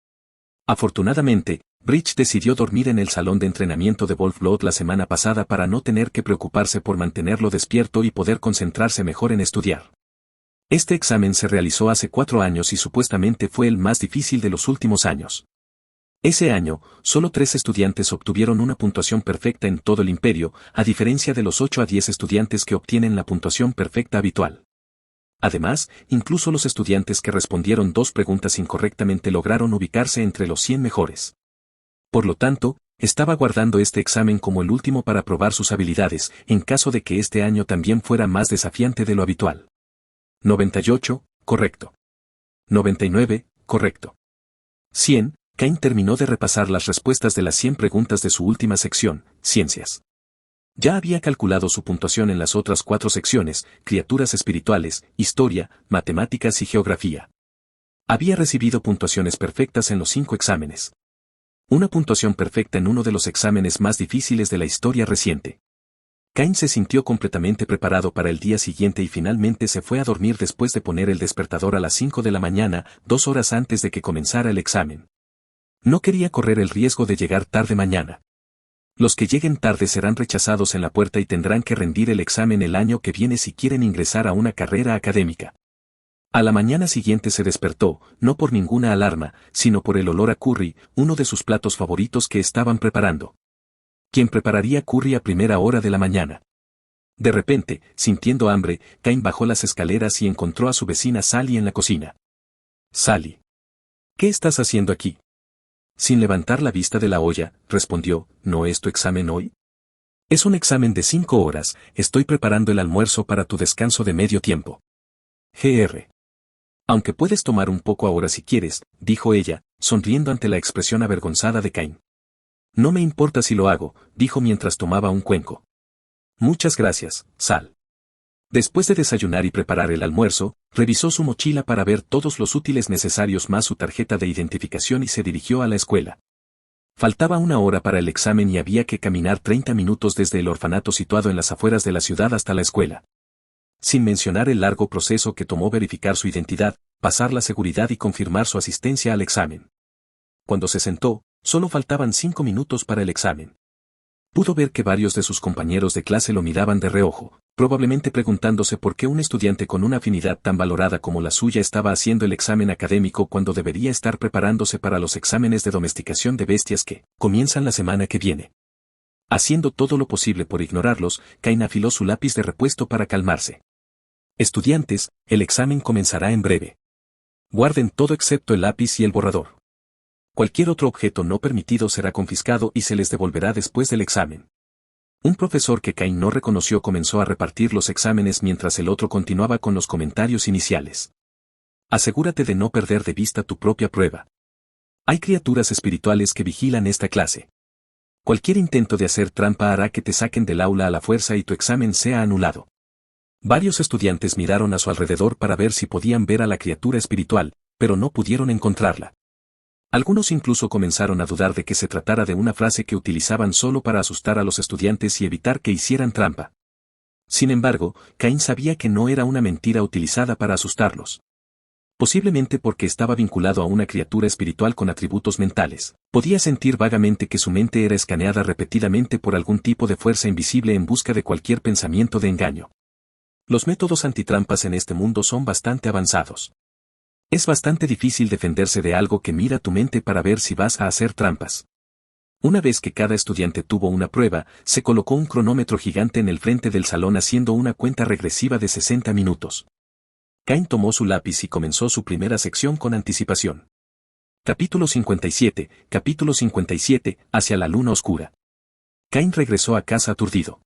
Afortunadamente, Bridge decidió dormir en el salón de entrenamiento de Wolf-Blood la semana pasada para no tener que preocuparse por mantenerlo despierto y poder concentrarse mejor en estudiar. Este examen se realizó hace 4 años y supuestamente fue el más difícil de los últimos años. Ese año, solo 3 estudiantes obtuvieron una puntuación perfecta en todo el imperio, a diferencia de los 8 a 10 estudiantes que obtienen la puntuación perfecta habitual. Además, incluso los estudiantes que respondieron 2 preguntas incorrectamente lograron ubicarse entre los 100 mejores. Por lo tanto, estaba guardando este examen como el último para probar sus habilidades, en caso de que este año también fuera más desafiante de lo habitual. 98, correcto. 99, correcto. 100, Cain terminó de repasar las respuestas de las 100 preguntas de su última sección, Ciencias. Ya había calculado su puntuación en las otras 4 secciones, Criaturas espirituales, Historia, Matemáticas y Geografía. Había recibido puntuaciones perfectas en los 5 exámenes. Una puntuación perfecta en uno de los exámenes más difíciles de la historia reciente. Cain se sintió completamente preparado para el día siguiente y finalmente se fue a dormir después de poner el despertador a las 5 de la mañana, 2 horas antes de que comenzara el examen. No quería correr el riesgo de llegar tarde mañana. Los que lleguen tarde serán rechazados en la puerta y tendrán que rendir el examen el año que viene si quieren ingresar a una carrera académica. A la mañana siguiente se despertó, no por ninguna alarma, sino por el olor a curry, uno de sus platos favoritos que estaban preparando. ¿Quién prepararía curry a primera hora de la mañana? De repente, sintiendo hambre, Cain bajó las escaleras y encontró a su vecina Sally en la cocina. Sally. ¿Qué estás haciendo aquí? Sin levantar la vista de la olla, respondió, ¿no es tu examen hoy? Es un examen de 5 horas, estoy preparando el almuerzo para tu descanso de medio tiempo. Gr. Aunque puedes tomar un poco ahora si quieres, dijo ella, sonriendo ante la expresión avergonzada de Cain. No me importa si lo hago, dijo mientras tomaba un cuenco. Muchas gracias, Sal. Después de desayunar y preparar el almuerzo, revisó su mochila para ver todos los útiles necesarios más su tarjeta de identificación y se dirigió a la escuela. Faltaba una hora para el examen y había que caminar 30 minutos desde el orfanato situado en las afueras de la ciudad hasta la escuela. Sin mencionar el largo proceso que tomó verificar su identidad, pasar la seguridad y confirmar su asistencia al examen. Cuando se sentó, solo faltaban 5 minutos para el examen. Pudo ver que varios de sus compañeros de clase lo miraban de reojo, probablemente preguntándose por qué un estudiante con una afinidad tan valorada como la suya estaba haciendo el examen académico cuando debería estar preparándose para los exámenes de domesticación de bestias que comienzan la semana que viene. Haciendo todo lo posible por ignorarlos, Cain afiló su lápiz de repuesto para calmarse. Estudiantes, el examen comenzará en breve. Guarden todo excepto el lápiz y el borrador. Cualquier otro objeto no permitido será confiscado y se les devolverá después del examen. Un profesor que Cain no reconoció comenzó a repartir los exámenes mientras el otro continuaba con los comentarios iniciales. Asegúrate de no perder de vista tu propia prueba. Hay criaturas espirituales que vigilan esta clase. Cualquier intento de hacer trampa hará que te saquen del aula a la fuerza y tu examen sea anulado. Varios estudiantes miraron a su alrededor para ver si podían ver a la criatura espiritual, pero no pudieron encontrarla. Algunos incluso comenzaron a dudar de que se tratara de una frase que utilizaban solo para asustar a los estudiantes y evitar que hicieran trampa. Sin embargo, Cain sabía que no era una mentira utilizada para asustarlos. Posiblemente porque estaba vinculado a una criatura espiritual con atributos mentales, podía sentir vagamente que su mente era escaneada repetidamente por algún tipo de fuerza invisible en busca de cualquier pensamiento de engaño. Los métodos antitrampas en este mundo son bastante avanzados. Es bastante difícil defenderse de algo que mira tu mente para ver si vas a hacer trampas. Una vez que cada estudiante tuvo una prueba, se colocó un cronómetro gigante en el frente del salón haciendo una cuenta regresiva de 60 minutos. Cain tomó su lápiz y comenzó su primera sección con anticipación. Capítulo 57, hacia la luna oscura. Cain regresó a casa aturdido.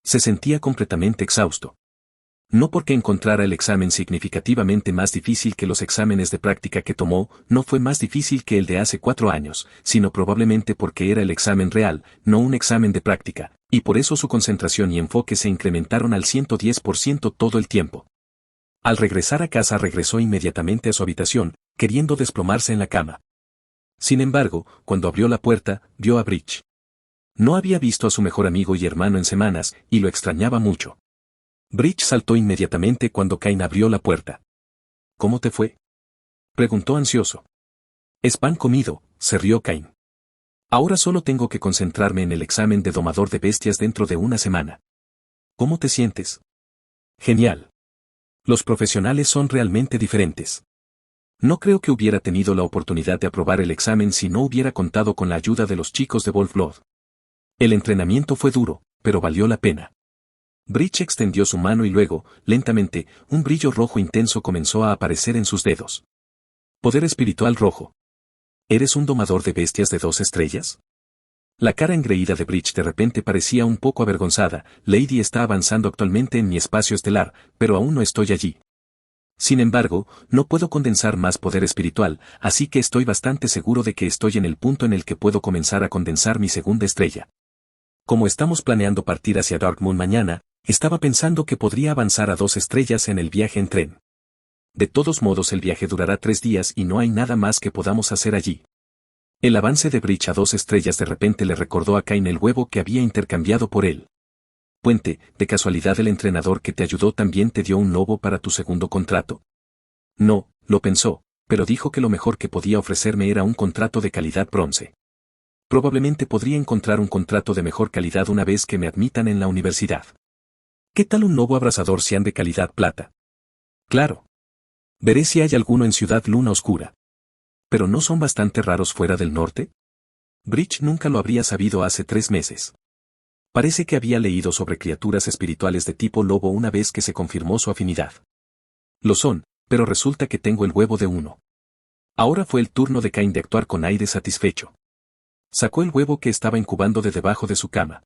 Se sentía completamente exhausto. No porque encontrara el examen significativamente más difícil que los exámenes de práctica que tomó, no fue más difícil que el de hace 4 años, sino probablemente porque era el examen real, no un examen de práctica, y por eso su concentración y enfoque se incrementaron al 110% todo el tiempo. Al regresar a casa regresó inmediatamente a su habitación, queriendo desplomarse en la cama. Sin embargo, cuando abrió la puerta, vio a Bridge. No había visto a su mejor amigo y hermano en semanas, y lo extrañaba mucho. Bridge saltó inmediatamente cuando Cain abrió la puerta. ¿Cómo te fue?, preguntó ansioso. Es pan comido, se rió Cain. Ahora solo tengo que concentrarme en el examen de domador de bestias dentro de una semana. ¿Cómo te sientes? Genial. Los profesionales son realmente diferentes. No creo que hubiera tenido la oportunidad de aprobar el examen si no hubiera contado con la ayuda de los chicos de Wolf-Blood. El entrenamiento fue duro, pero valió la pena. Bridge extendió su mano y luego, lentamente, un brillo rojo intenso comenzó a aparecer en sus dedos. Poder espiritual rojo. ¿Eres un domador de bestias de 2 estrellas? La cara engreída de Bridge de repente parecía un poco avergonzada. Lady está avanzando actualmente en mi espacio estelar, pero aún no estoy allí. Sin embargo, no puedo condensar más poder espiritual, así que estoy bastante seguro de que estoy en el punto en el que puedo comenzar a condensar mi segunda estrella. Como estamos planeando partir hacia Darkmoon mañana, estaba pensando que podría avanzar a 2 estrellas en el viaje en tren. De todos modos el viaje durará 3 días y no hay nada más que podamos hacer allí. El avance de Bridge a 2 estrellas de repente le recordó a Cain el huevo que había intercambiado por él. Puente, ¿de casualidad el entrenador que te ayudó también te dio un lobo para tu segundo contrato? No, lo pensó, pero dijo que lo mejor que podía ofrecerme era un contrato de calidad bronce. Probablemente podría encontrar un contrato de mejor calidad una vez que me admitan en la universidad. ¿Qué tal un lobo abrasador Cian de calidad plata? Claro. Veré si hay alguno en Ciudad Luna Oscura. ¿Pero no son bastante raros fuera del norte? Bridge nunca lo habría sabido hace 3 meses. Parece que había leído sobre criaturas espirituales de tipo lobo una vez que se confirmó su afinidad. Lo son, pero resulta que tengo el huevo de uno. Ahora fue el turno de Cain de actuar con aire satisfecho. Sacó el huevo que estaba incubando de debajo de su cama.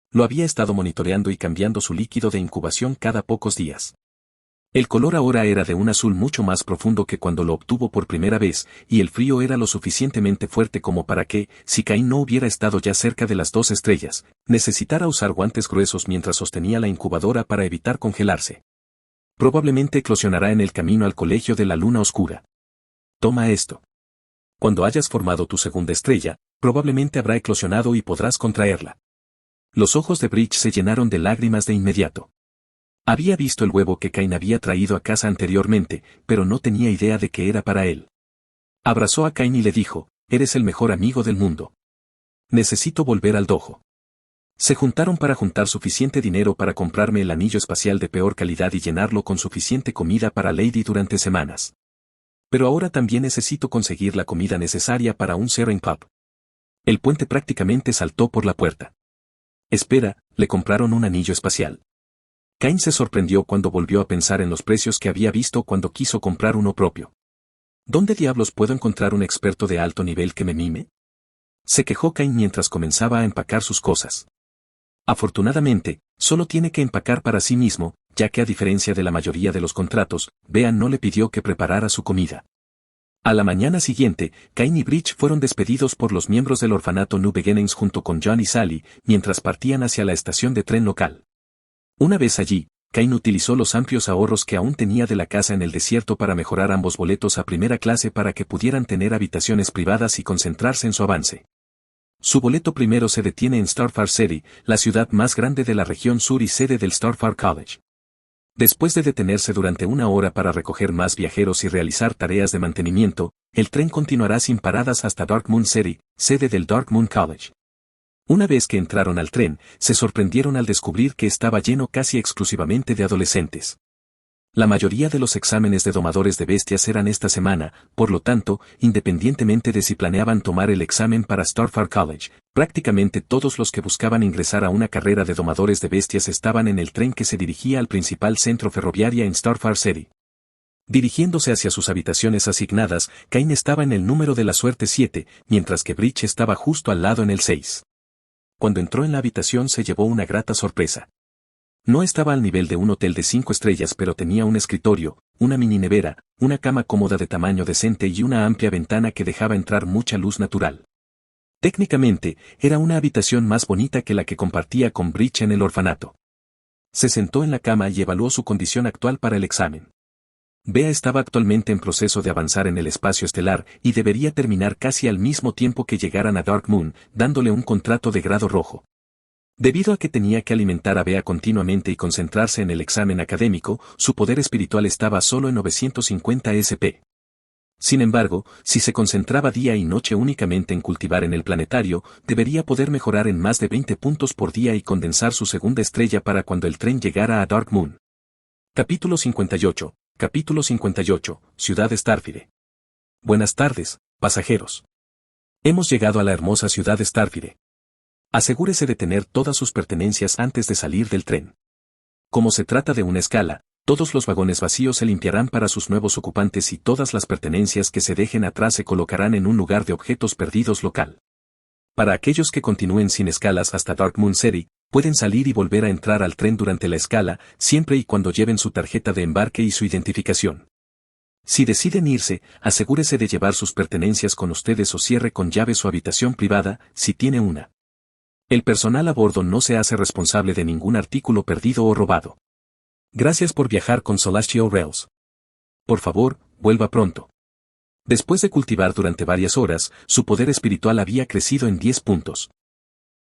Lo había estado monitoreando y cambiando su líquido de incubación cada pocos días. El color ahora era de un azul mucho más profundo que cuando lo obtuvo por primera vez, y el frío era lo suficientemente fuerte como para que, si Cain no hubiera estado ya cerca de las 2 estrellas, necesitara usar guantes gruesos mientras sostenía la incubadora para evitar congelarse. Probablemente eclosionará en el camino al colegio de la luna oscura. Toma esto. Cuando hayas formado tu segunda estrella, probablemente habrá eclosionado y podrás contraerla. Los ojos de Bridge se llenaron de lágrimas de inmediato. Había visto el huevo que Cain había traído a casa anteriormente, pero no tenía idea de que era para él. Abrazó a Cain y le dijo, «Eres el mejor amigo del mundo. Necesito volver al dojo». Se juntaron para juntar suficiente dinero para comprarme el anillo espacial de peor calidad y llenarlo con suficiente comida para Lady durante semanas. Pero ahora también necesito conseguir la comida necesaria para un Serene Pub. El puente prácticamente saltó por la puerta. Espera, le compraron un anillo espacial. Cain se sorprendió cuando volvió a pensar en los precios que había visto cuando quiso comprar uno propio. ¿Dónde diablos puedo encontrar un experto de alto nivel que me mime? Se quejó Cain mientras comenzaba a empacar sus cosas. Afortunadamente, solo tiene que empacar para sí mismo, ya que a diferencia de la mayoría de los contratos, Bean no le pidió que preparara su comida. A la mañana siguiente, Cain y Bridge fueron despedidos por los miembros del orfanato New Beginnings junto con John y Sally, mientras partían hacia la estación de tren local. Una vez allí, Cain utilizó los amplios ahorros que aún tenía de la casa en el desierto para mejorar ambos boletos a primera clase para que pudieran tener habitaciones privadas y concentrarse en su avance. Su boleto primero se detiene en Starfar City, la ciudad más grande de la región sur y sede del Starfar College. Después de detenerse durante una hora para recoger más viajeros y realizar tareas de mantenimiento, el tren continuará sin paradas hasta Dark Moon City, sede del Dark Moon College. Una vez que entraron al tren, se sorprendieron al descubrir que estaba lleno casi exclusivamente de adolescentes. La mayoría de los exámenes de domadores de bestias eran esta semana, por lo tanto, independientemente de si planeaban tomar el examen para Starfar College, prácticamente todos los que buscaban ingresar a una carrera de domadores de bestias estaban en el tren que se dirigía al principal centro ferroviario en Starfar City. Dirigiéndose hacia sus habitaciones asignadas, Cain estaba en el número de la suerte 7, mientras que Bridge estaba justo al lado en el 6. Cuando entró en la habitación se llevó una grata sorpresa. No estaba al nivel de un hotel de 5 estrellas, pero tenía un escritorio, una mini nevera, una cama cómoda de tamaño decente y una amplia ventana que dejaba entrar mucha luz natural. Técnicamente, era una habitación más bonita que la que compartía con Bridge en el orfanato. Se sentó en la cama y evaluó su condición actual para el examen. Bea estaba actualmente en proceso de avanzar en el espacio estelar y debería terminar casi al mismo tiempo que llegaran a Dark Moon, dándole un contrato de grado rojo. Debido a que tenía que alimentar a Bea continuamente y concentrarse en el examen académico, su poder espiritual estaba solo en 950 SP. Sin embargo, si se concentraba día y noche únicamente en cultivar en el planetario, debería poder mejorar en más de 20 puntos por día y condensar su segunda estrella para cuando el tren llegara a Dark Moon. Capítulo 58. Capítulo 58, Ciudad Starfire. Buenas tardes, pasajeros. Hemos llegado a la hermosa ciudad Starfire. Asegúrese de tener todas sus pertenencias antes de salir del tren. Como se trata de una escala, todos los vagones vacíos se limpiarán para sus nuevos ocupantes y todas las pertenencias que se dejen atrás se colocarán en un lugar de objetos perdidos local. Para aquellos que continúen sin escalas hasta Dark Moon City, pueden salir y volver a entrar al tren durante la escala, siempre y cuando lleven su tarjeta de embarque y su identificación. Si deciden irse, asegúrese de llevar sus pertenencias con ustedes o cierre con llave su habitación privada, si tiene una. El personal a bordo no se hace responsable de ningún artículo perdido o robado. Gracias por viajar con Celestial Rails. Por favor, vuelva pronto. Después de cultivar durante varias horas, su poder espiritual había crecido en 10 puntos.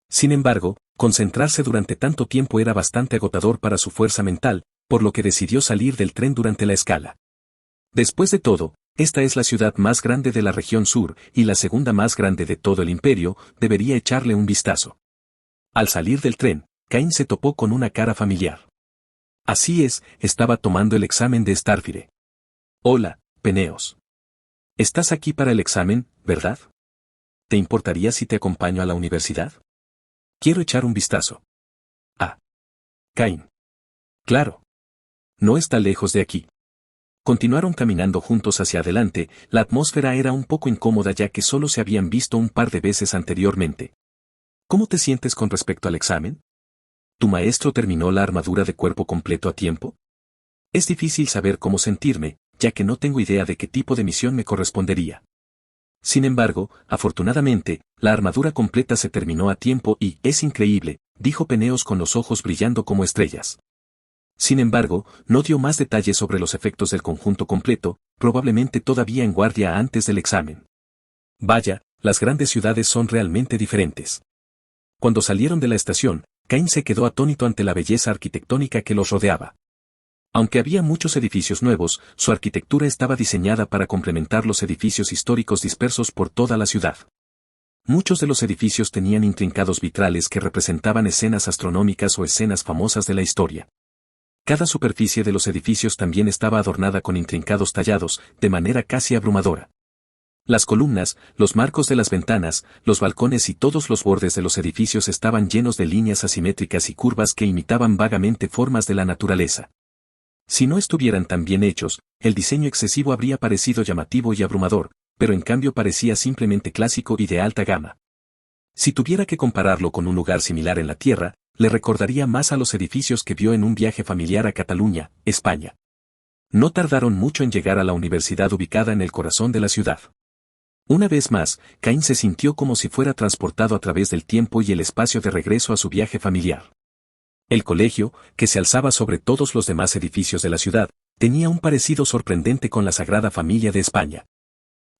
Sin embargo, concentrarse durante tanto tiempo era bastante agotador para su fuerza mental, por lo que decidió salir del tren durante la escala. Después de todo, esta es la ciudad más grande de la región sur y la segunda más grande de todo el imperio, debería echarle un vistazo. Al salir del tren, Cain se topó con una cara familiar. Así es, estaba tomando el examen de Starfire. Hola, Peneos. Estás aquí para el examen, ¿verdad? ¿Te importaría si te acompaño a la universidad? Quiero echar un vistazo. Ah. Cain. Claro. No está lejos de aquí. Continuaron caminando juntos hacia adelante, la atmósfera era un poco incómoda ya que solo se habían visto un par de veces anteriormente. ¿Cómo te sientes con respecto al examen? ¿Tu maestro terminó la armadura de cuerpo completo a tiempo? Es difícil saber cómo sentirme, ya que no tengo idea de qué tipo de misión me correspondería. Sin embargo, afortunadamente, la armadura completa se terminó a tiempo y, es increíble, dijo Peneos con los ojos brillando como estrellas. Sin embargo, no dio más detalles sobre los efectos del conjunto completo, probablemente todavía en guardia antes del examen. Vaya, las grandes ciudades son realmente diferentes. Cuando salieron de la estación, Cain se quedó atónito ante la belleza arquitectónica que los rodeaba. Aunque había muchos edificios nuevos, su arquitectura estaba diseñada para complementar los edificios históricos dispersos por toda la ciudad. Muchos de los edificios tenían intrincados vitrales que representaban escenas astronómicas o escenas famosas de la historia. Cada superficie de los edificios también estaba adornada con intrincados tallados, de manera casi abrumadora. Las columnas, los marcos de las ventanas, los balcones y todos los bordes de los edificios estaban llenos de líneas asimétricas y curvas que imitaban vagamente formas de la naturaleza. Si no estuvieran tan bien hechos, el diseño excesivo habría parecido llamativo y abrumador, pero en cambio parecía simplemente clásico y de alta gama. Si tuviera que compararlo con un lugar similar en la Tierra, le recordaría más a los edificios que vio en un viaje familiar a Cataluña, España. No tardaron mucho en llegar a la universidad ubicada en el corazón de la ciudad. Una vez más, Cain se sintió como si fuera transportado a través del tiempo y el espacio de regreso a su viaje familiar. El colegio, que se alzaba sobre todos los demás edificios de la ciudad, tenía un parecido sorprendente con la Sagrada Familia de España.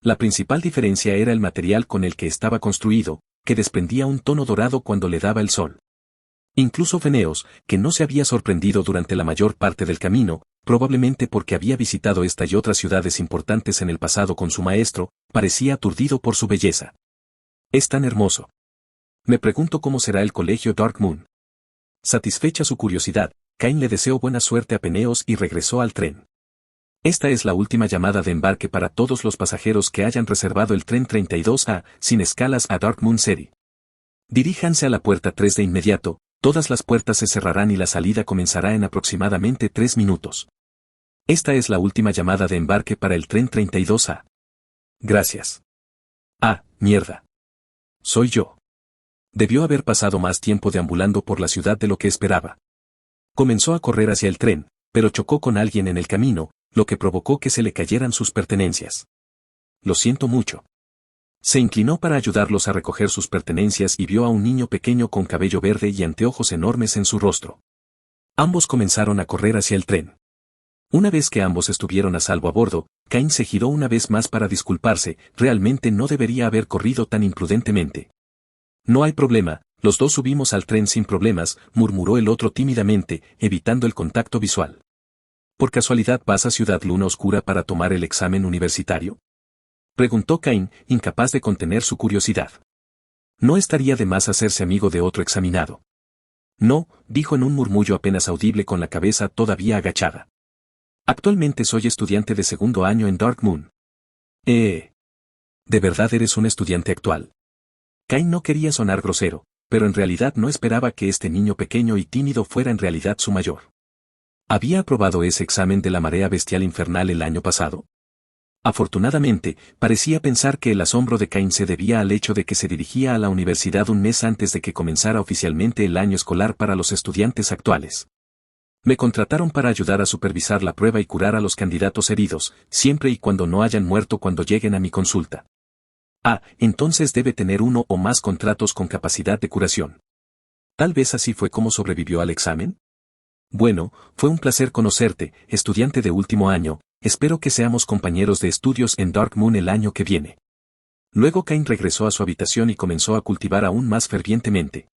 La principal diferencia era el material con el que estaba construido, que desprendía un tono dorado cuando le daba el sol. Incluso Peneos, que no se había sorprendido durante la mayor parte del camino, probablemente porque había visitado esta y otras ciudades importantes en el pasado con su maestro, parecía aturdido por su belleza. Es tan hermoso. Me pregunto cómo será el colegio Dark Moon. Satisfecha su curiosidad, Cain le deseó buena suerte a Peneos y regresó al tren. Esta es la última llamada de embarque para todos los pasajeros que hayan reservado el tren 32A, sin escalas a Dark Moon City. Diríjanse a la puerta 3 de inmediato, todas las puertas se cerrarán y la salida comenzará en aproximadamente 3 minutos. Esta es la última llamada de embarque para el tren 32A. Gracias. Ah, mierda. Soy yo. Debió haber pasado más tiempo deambulando por la ciudad de lo que esperaba. Comenzó a correr hacia el tren, pero chocó con alguien en el camino, lo que provocó que se le cayeran sus pertenencias. Lo siento mucho. Se inclinó para ayudarlos a recoger sus pertenencias y vio a un niño pequeño con cabello verde y anteojos enormes en su rostro. Ambos comenzaron a correr hacia el tren. Una vez que ambos estuvieron a salvo a bordo, Cain se giró una vez más para disculparse, realmente no debería haber corrido tan imprudentemente. No hay problema, los dos subimos al tren sin problemas, murmuró el otro tímidamente, evitando el contacto visual. ¿Por casualidad vas a Ciudad Luna Oscura para tomar el examen universitario? Preguntó Cain, incapaz de contener su curiosidad. No estaría de más hacerse amigo de otro examinado. No, dijo en un murmullo apenas audible con la cabeza todavía agachada. Actualmente soy estudiante de segundo año en Dark Moon. ¿De verdad eres un estudiante actual? Cain no quería sonar grosero, pero en realidad no esperaba que este niño pequeño y tímido fuera en realidad su mayor. ¿Había aprobado ese examen de la marea bestial infernal el año pasado? Afortunadamente, parecía pensar que el asombro de Cain se debía al hecho de que se dirigía a la universidad un mes antes de que comenzara oficialmente el año escolar para los estudiantes actuales. Me contrataron para ayudar a supervisar la prueba y curar a los candidatos heridos, siempre y cuando no hayan muerto cuando lleguen a mi consulta. Ah, entonces debe tener uno o más contratos con capacidad de curación. ¿Tal vez así fue como sobrevivió al examen? Bueno, fue un placer conocerte, estudiante de último año, espero que seamos compañeros de estudios en Dark Moon el año que viene. Luego Cain regresó a su habitación y comenzó a cultivar aún más fervientemente.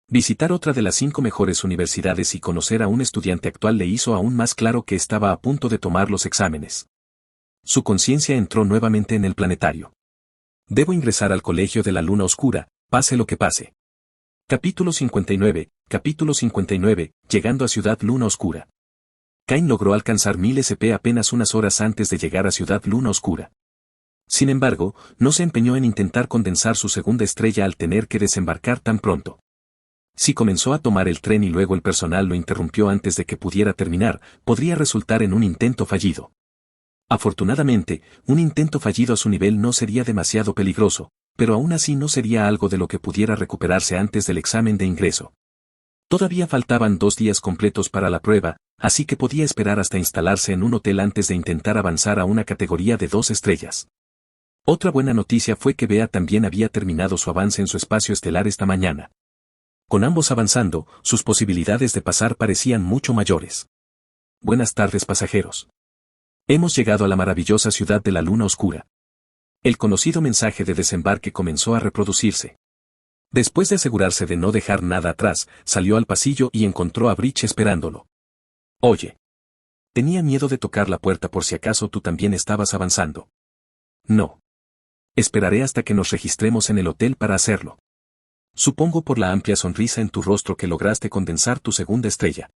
Visitar otra de las 5 mejores universidades y conocer a un estudiante actual le hizo aún más claro que estaba a punto de tomar los exámenes. Su conciencia entró nuevamente en el planetario. Debo ingresar al colegio de la Luna Oscura, pase lo que pase. Capítulo 59, llegando a Ciudad Luna Oscura. Cain logró alcanzar 1000 SP apenas unas horas antes de llegar a Ciudad Luna Oscura. Sin embargo, no se empeñó en intentar condensar su segunda estrella al tener que desembarcar tan pronto. Si comenzó a tomar el tren y luego el personal lo interrumpió antes de que pudiera terminar, podría resultar en un intento fallido. Afortunadamente, un intento fallido a su nivel no sería demasiado peligroso, pero aún así no sería algo de lo que pudiera recuperarse antes del examen de ingreso. Todavía faltaban 2 días completos para la prueba, así que podía esperar hasta instalarse en un hotel antes de intentar avanzar a una categoría de 2 estrellas. Otra buena noticia fue que Bea también había terminado su avance en su espacio estelar esta mañana. Con ambos avanzando, sus posibilidades de pasar parecían mucho mayores. Buenas tardes, pasajeros. Hemos llegado a la maravillosa ciudad de la luna oscura. El conocido mensaje de desembarque comenzó a reproducirse. Después de asegurarse de no dejar nada atrás, salió al pasillo y encontró a Bridge esperándolo. Oye. Tenía miedo de tocar la puerta por si acaso tú también estabas avanzando. No. Esperaré hasta que nos registremos en el hotel para hacerlo. Supongo por la amplia sonrisa en tu rostro que lograste condensar tu segunda estrella.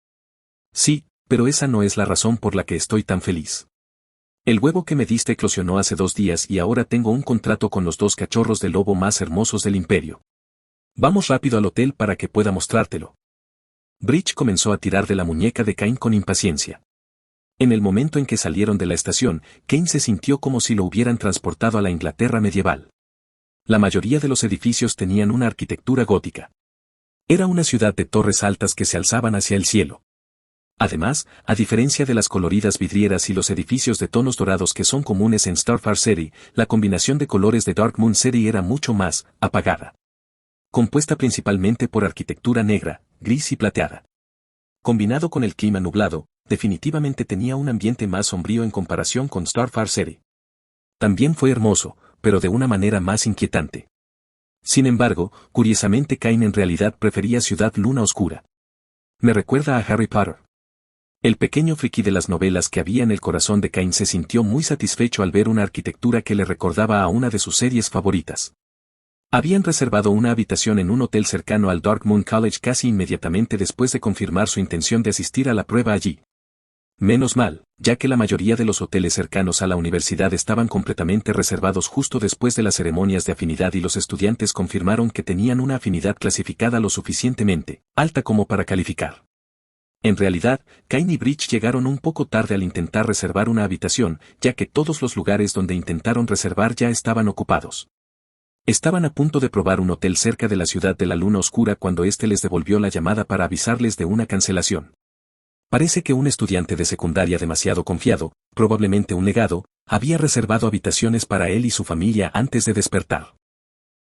Sí, pero esa no es la razón por la que estoy tan feliz. El huevo que me diste eclosionó hace 2 días y ahora tengo un contrato con los 2 cachorros de lobo más hermosos del imperio. Vamos rápido al hotel para que pueda mostrártelo. Bridge comenzó a tirar de la muñeca de Cain con impaciencia. En el momento en que salieron de la estación, Cain se sintió como si lo hubieran transportado a la Inglaterra medieval. La mayoría de los edificios tenían una arquitectura gótica. Era una ciudad de torres altas que se alzaban hacia el cielo. Además, a diferencia de las coloridas vidrieras y los edificios de tonos dorados que son comunes en Starfire City, la combinación de colores de Dark Moon City era mucho más apagada. Compuesta principalmente por arquitectura negra, gris y plateada. Combinado con el clima nublado, definitivamente tenía un ambiente más sombrío en comparación con Starfire City. También fue hermoso, pero de una manera más inquietante. Sin embargo, curiosamente Cain en realidad prefería Ciudad Luna Oscura. Me recuerda a Harry Potter. El pequeño friki de las novelas que había en el corazón de Cain se sintió muy satisfecho al ver una arquitectura que le recordaba a una de sus series favoritas. Habían reservado una habitación en un hotel cercano al Dark Moon College casi inmediatamente después de confirmar su intención de asistir a la prueba allí. Menos mal, ya que la mayoría de los hoteles cercanos a la universidad estaban completamente reservados justo después de las ceremonias de afinidad y los estudiantes confirmaron que tenían una afinidad clasificada lo suficientemente alta como para calificar. En realidad, Cain y Bridge llegaron un poco tarde al intentar reservar una habitación, ya que todos los lugares donde intentaron reservar ya estaban ocupados. Estaban a punto de probar un hotel cerca de la ciudad de la luna oscura cuando éste les devolvió la llamada para avisarles de una cancelación. Parece que un estudiante de secundaria demasiado confiado, probablemente un negado, había reservado habitaciones para él y su familia antes de despertar.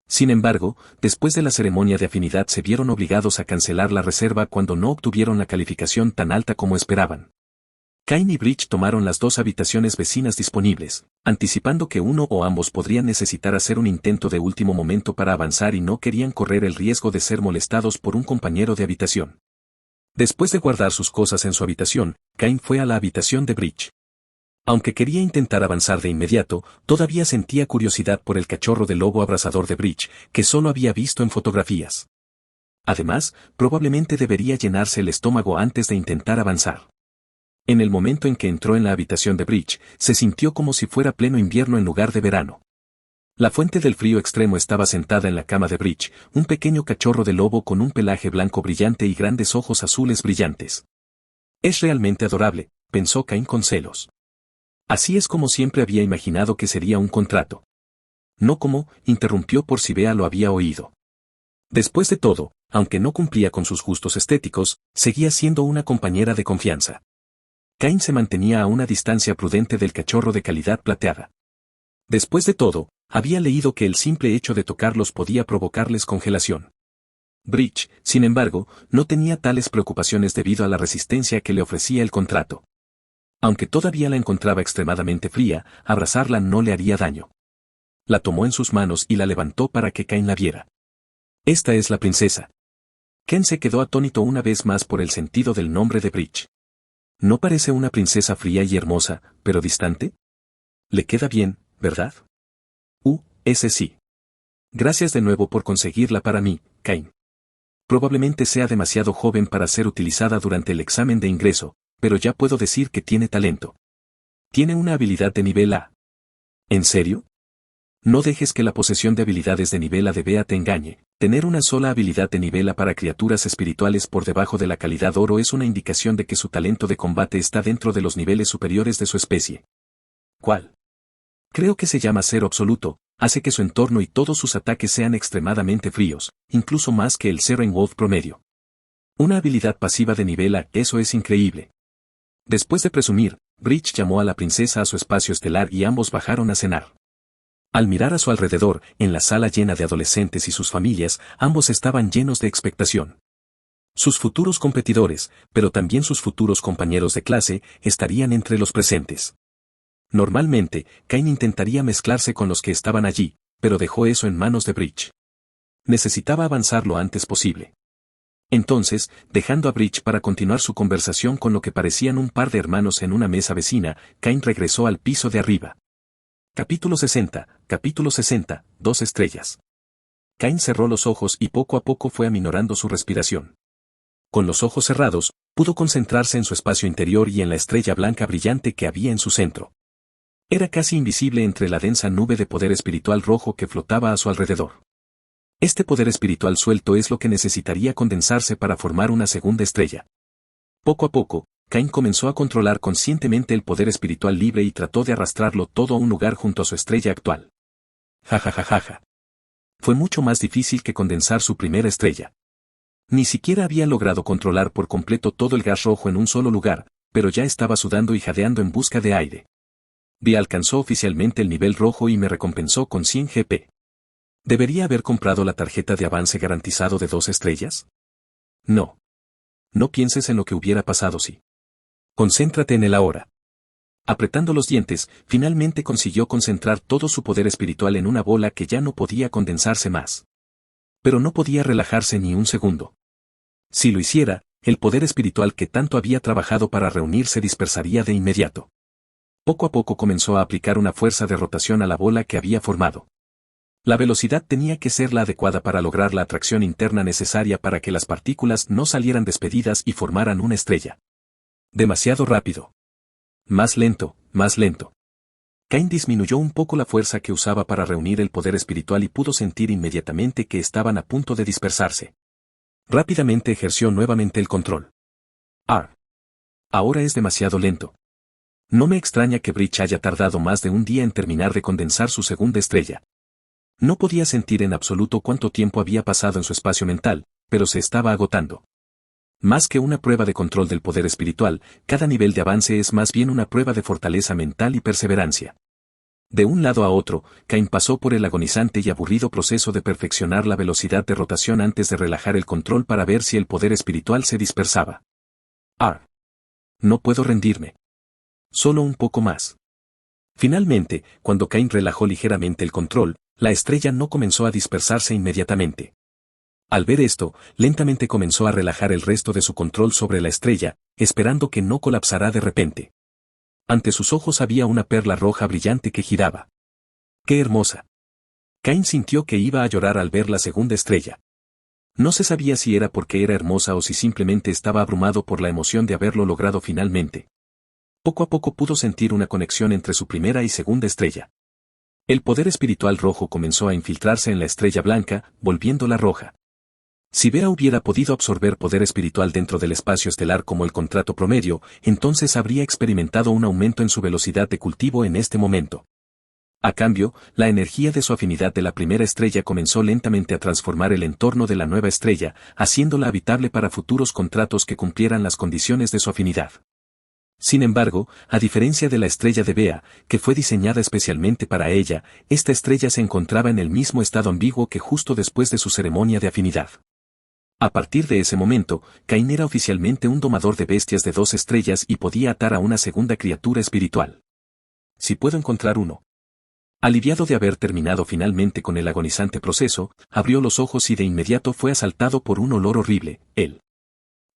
Sin embargo, después de la ceremonia de afinidad se vieron obligados a cancelar la reserva cuando no obtuvieron la calificación tan alta como esperaban. Cain y Bridge tomaron las 2 habitaciones vecinas disponibles, anticipando que uno o ambos podrían necesitar hacer un intento de último momento para avanzar y no querían correr el riesgo de ser molestados por un compañero de habitación. Después de guardar sus cosas en su habitación, Cain fue a la habitación de Bridge. Aunque quería intentar avanzar de inmediato, todavía sentía curiosidad por el cachorro de lobo abrasador de Bridge, que solo había visto en fotografías. Además, probablemente debería llenarse el estómago antes de intentar avanzar. En el momento en que entró en la habitación de Bridge, se sintió como si fuera pleno invierno en lugar de verano. La fuente del frío extremo estaba sentada en la cama de Bridge, un pequeño cachorro de lobo con un pelaje blanco brillante y grandes ojos azules brillantes. Es realmente adorable, pensó Cain con celos. Así es como siempre había imaginado que sería un contrato. No como, interrumpió por si Bea lo había oído. Después de todo, aunque no cumplía con sus gustos estéticos, seguía siendo una compañera de confianza. Cain se mantenía a una distancia prudente del cachorro de calidad plateada. Después de todo, había leído que el simple hecho de tocarlos podía provocarles congelación. Bridge, sin embargo, no tenía tales preocupaciones debido a la resistencia que le ofrecía el contrato. Aunque todavía la encontraba extremadamente fría, abrazarla no le haría daño. La tomó en sus manos y la levantó para que Cain la viera. Esta es la princesa. Ken se quedó atónito una vez más por el sentido del nombre de Bridge. ¿No parece una princesa fría y hermosa, pero distante? Le queda bien, ¿verdad? Ese sí. Gracias de nuevo por conseguirla para mí, Cain. Probablemente sea demasiado joven para ser utilizada durante el examen de ingreso, pero ya puedo decir que tiene talento. Tiene una habilidad de nivel A. ¿En serio? No dejes que la posesión de habilidades de nivel A de Bea te engañe. Tener una sola habilidad de nivel A para criaturas espirituales por debajo de la calidad oro es una indicación de que su talento de combate está dentro de los niveles superiores de su especie. ¿Cuál? Creo que se llama cero absoluto, hace que su entorno y todos sus ataques sean extremadamente fríos, incluso más que el Serenwolf promedio. Una habilidad pasiva de nivel A, eso es increíble. Después de presumir, Bridge llamó a la princesa a su espacio estelar y ambos bajaron a cenar. Al mirar a su alrededor, en la sala llena de adolescentes y sus familias, ambos estaban llenos de expectación. Sus futuros competidores, pero también sus futuros compañeros de clase, estarían entre los presentes. Normalmente, Cain intentaría mezclarse con los que estaban allí, pero dejó eso en manos de Bridge. Necesitaba avanzar lo antes posible. Entonces, dejando a Bridge para continuar su conversación con lo que parecían un par de hermanos en una mesa vecina, Cain regresó al piso de arriba. Capítulo 60, 2 estrellas. Cain cerró los ojos y poco a poco fue aminorando su respiración. Con los ojos cerrados, pudo concentrarse en su espacio interior y en la estrella blanca brillante que había en su centro. Era casi invisible entre la densa nube de poder espiritual rojo que flotaba a su alrededor. Este poder espiritual suelto es lo que necesitaría condensarse para formar una segunda estrella. Poco a poco, Cain comenzó a controlar conscientemente el poder espiritual libre y trató de arrastrarlo todo a un lugar junto a su estrella actual. Ja. Fue mucho más difícil que condensar su primera estrella. Ni siquiera había logrado controlar por completo todo el gas rojo en un solo lugar, pero ya estaba sudando y jadeando en busca de aire. Vi alcanzó oficialmente el nivel rojo y me recompensó con 100 GP. ¿Debería haber comprado la tarjeta de avance garantizado de 2 estrellas? No. No pienses en lo que hubiera pasado si. Concéntrate en el ahora. Apretando los dientes, finalmente consiguió concentrar todo su poder espiritual en una bola que ya no podía condensarse más. Pero no podía relajarse ni un segundo. Si lo hiciera, el poder espiritual que tanto había trabajado para reunir se dispersaría de inmediato. Poco a poco comenzó a aplicar una fuerza de rotación a la bola que había formado. La velocidad tenía que ser la adecuada para lograr la atracción interna necesaria para que las partículas no salieran despedidas y formaran una estrella. Demasiado rápido. Más lento, más lento. Cain disminuyó un poco la fuerza que usaba para reunir el poder espiritual y pudo sentir inmediatamente que estaban a punto de dispersarse. Rápidamente ejerció nuevamente el control. Ahora es demasiado lento. No me extraña que Bridge haya tardado más de un día en terminar de condensar su segunda estrella. No podía sentir en absoluto cuánto tiempo había pasado en su espacio mental, pero se estaba agotando. Más que una prueba de control del poder espiritual, cada nivel de avance es más bien una prueba de fortaleza mental y perseverancia. De un lado a otro, Cain pasó por el agonizante y aburrido proceso de perfeccionar la velocidad de rotación antes de relajar el control para ver si el poder espiritual se dispersaba. No puedo rendirme. Solo un poco más. Finalmente, cuando Cain relajó ligeramente el control, la estrella no comenzó a dispersarse inmediatamente. Al ver esto, lentamente comenzó a relajar el resto de su control sobre la estrella, esperando que no colapsara de repente. Ante sus ojos había una perla roja brillante que giraba. ¡Qué hermosa! Cain sintió que iba a llorar al ver la segunda estrella. No se sabía si era porque era hermosa o si simplemente estaba abrumado por la emoción de haberlo logrado finalmente. Poco a poco pudo sentir una conexión entre su primera y segunda estrella. El poder espiritual rojo comenzó a infiltrarse en la estrella blanca, volviéndola roja. Si Vera hubiera podido absorber poder espiritual dentro del espacio estelar como el contrato promedio, entonces habría experimentado un aumento en su velocidad de cultivo en este momento. A cambio, la energía de su afinidad de la primera estrella comenzó lentamente a transformar el entorno de la nueva estrella, haciéndola habitable para futuros contratos que cumplieran las condiciones de su afinidad. Sin embargo, a diferencia de la estrella de Bea, que fue diseñada especialmente para ella, esta estrella se encontraba en el mismo estado ambiguo que justo después de su ceremonia de afinidad. A partir de ese momento, Cain era oficialmente un domador de bestias de 2 estrellas y podía atar a una segunda criatura espiritual. Si puedo encontrar uno. Aliviado de haber terminado finalmente con el agonizante proceso, abrió los ojos y de inmediato fue asaltado por un olor horrible,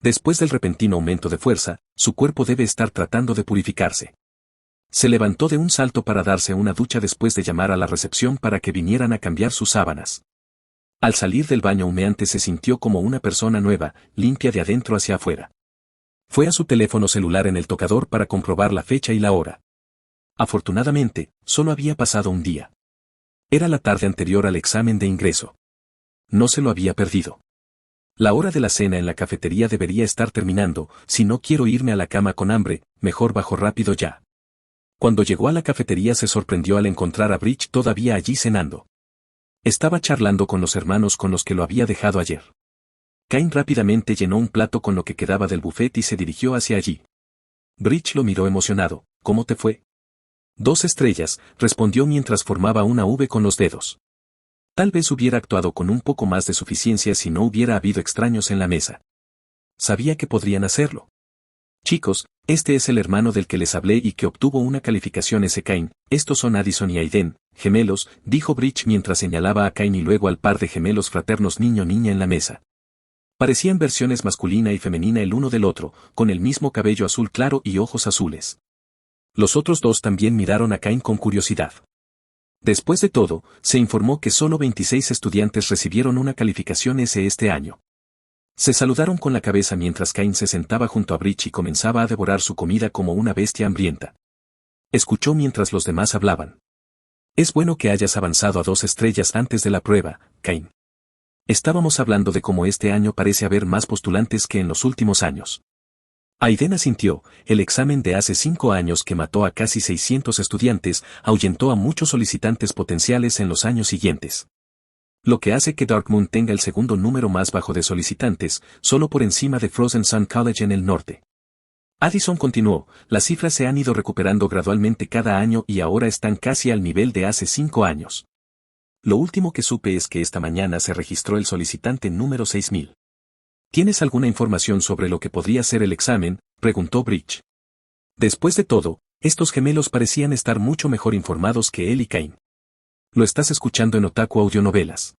Después del repentino aumento de fuerza, su cuerpo debe estar tratando de purificarse. Se levantó de un salto para darse una ducha después de llamar a la recepción para que vinieran a cambiar sus sábanas. Al salir del baño humeante se sintió como una persona nueva, limpia de adentro hacia afuera. Fue a su teléfono celular en el tocador para comprobar la fecha y la hora. Afortunadamente, solo había pasado un día. Era la tarde anterior al examen de ingreso. No se lo había perdido. La hora de la cena en la cafetería debería estar terminando, si no quiero irme a la cama con hambre, mejor bajo rápido ya. Cuando llegó a la cafetería se sorprendió al encontrar a Bridge todavía allí cenando. Estaba charlando con los hermanos con los que lo había dejado ayer. Cain rápidamente llenó un plato con lo que quedaba del buffet y se dirigió hacia allí. Bridge lo miró emocionado. ¿Cómo te fue? 2 estrellas, respondió mientras formaba una V con los dedos. Tal vez hubiera actuado con un poco más de suficiencia si no hubiera habido extraños en la mesa. Sabía que podrían hacerlo. Chicos, este es el hermano del que les hablé y que obtuvo una calificación S. Cain. Estos son Addison y Aiden, gemelos, dijo Bridge mientras señalaba a Cain y luego al par de gemelos fraternos niño-niña en la mesa. Parecían versiones masculina y femenina el uno del otro, con el mismo cabello azul claro y ojos azules. Los otros dos también miraron a Cain con curiosidad. Después de todo, se informó que solo 26 estudiantes recibieron una calificación S este año. Se saludaron con la cabeza mientras Cain se sentaba junto a Bridge y comenzaba a devorar su comida como una bestia hambrienta. Escuchó mientras los demás hablaban. Es bueno que hayas avanzado a 2 estrellas antes de la prueba, Cain. Estábamos hablando de cómo este año parece haber más postulantes que en los últimos años. Aiden asintió. El examen de hace 5 años que mató a casi 600 estudiantes ahuyentó a muchos solicitantes potenciales en los años siguientes. Lo que hace que Dartmouth tenga el segundo número más bajo de solicitantes, solo por encima de Frozen Sun College en el norte. Addison continuó, las cifras se han ido recuperando gradualmente cada año y ahora están casi al nivel de hace 5 años. Lo último que supe es que esta mañana se registró el solicitante número 6000. ¿Tienes alguna información sobre lo que podría ser el examen?, preguntó Bridge. Después de todo, estos gemelos parecían estar mucho mejor informados que él y Cain. Lo estás escuchando en Otaku Audionovelas.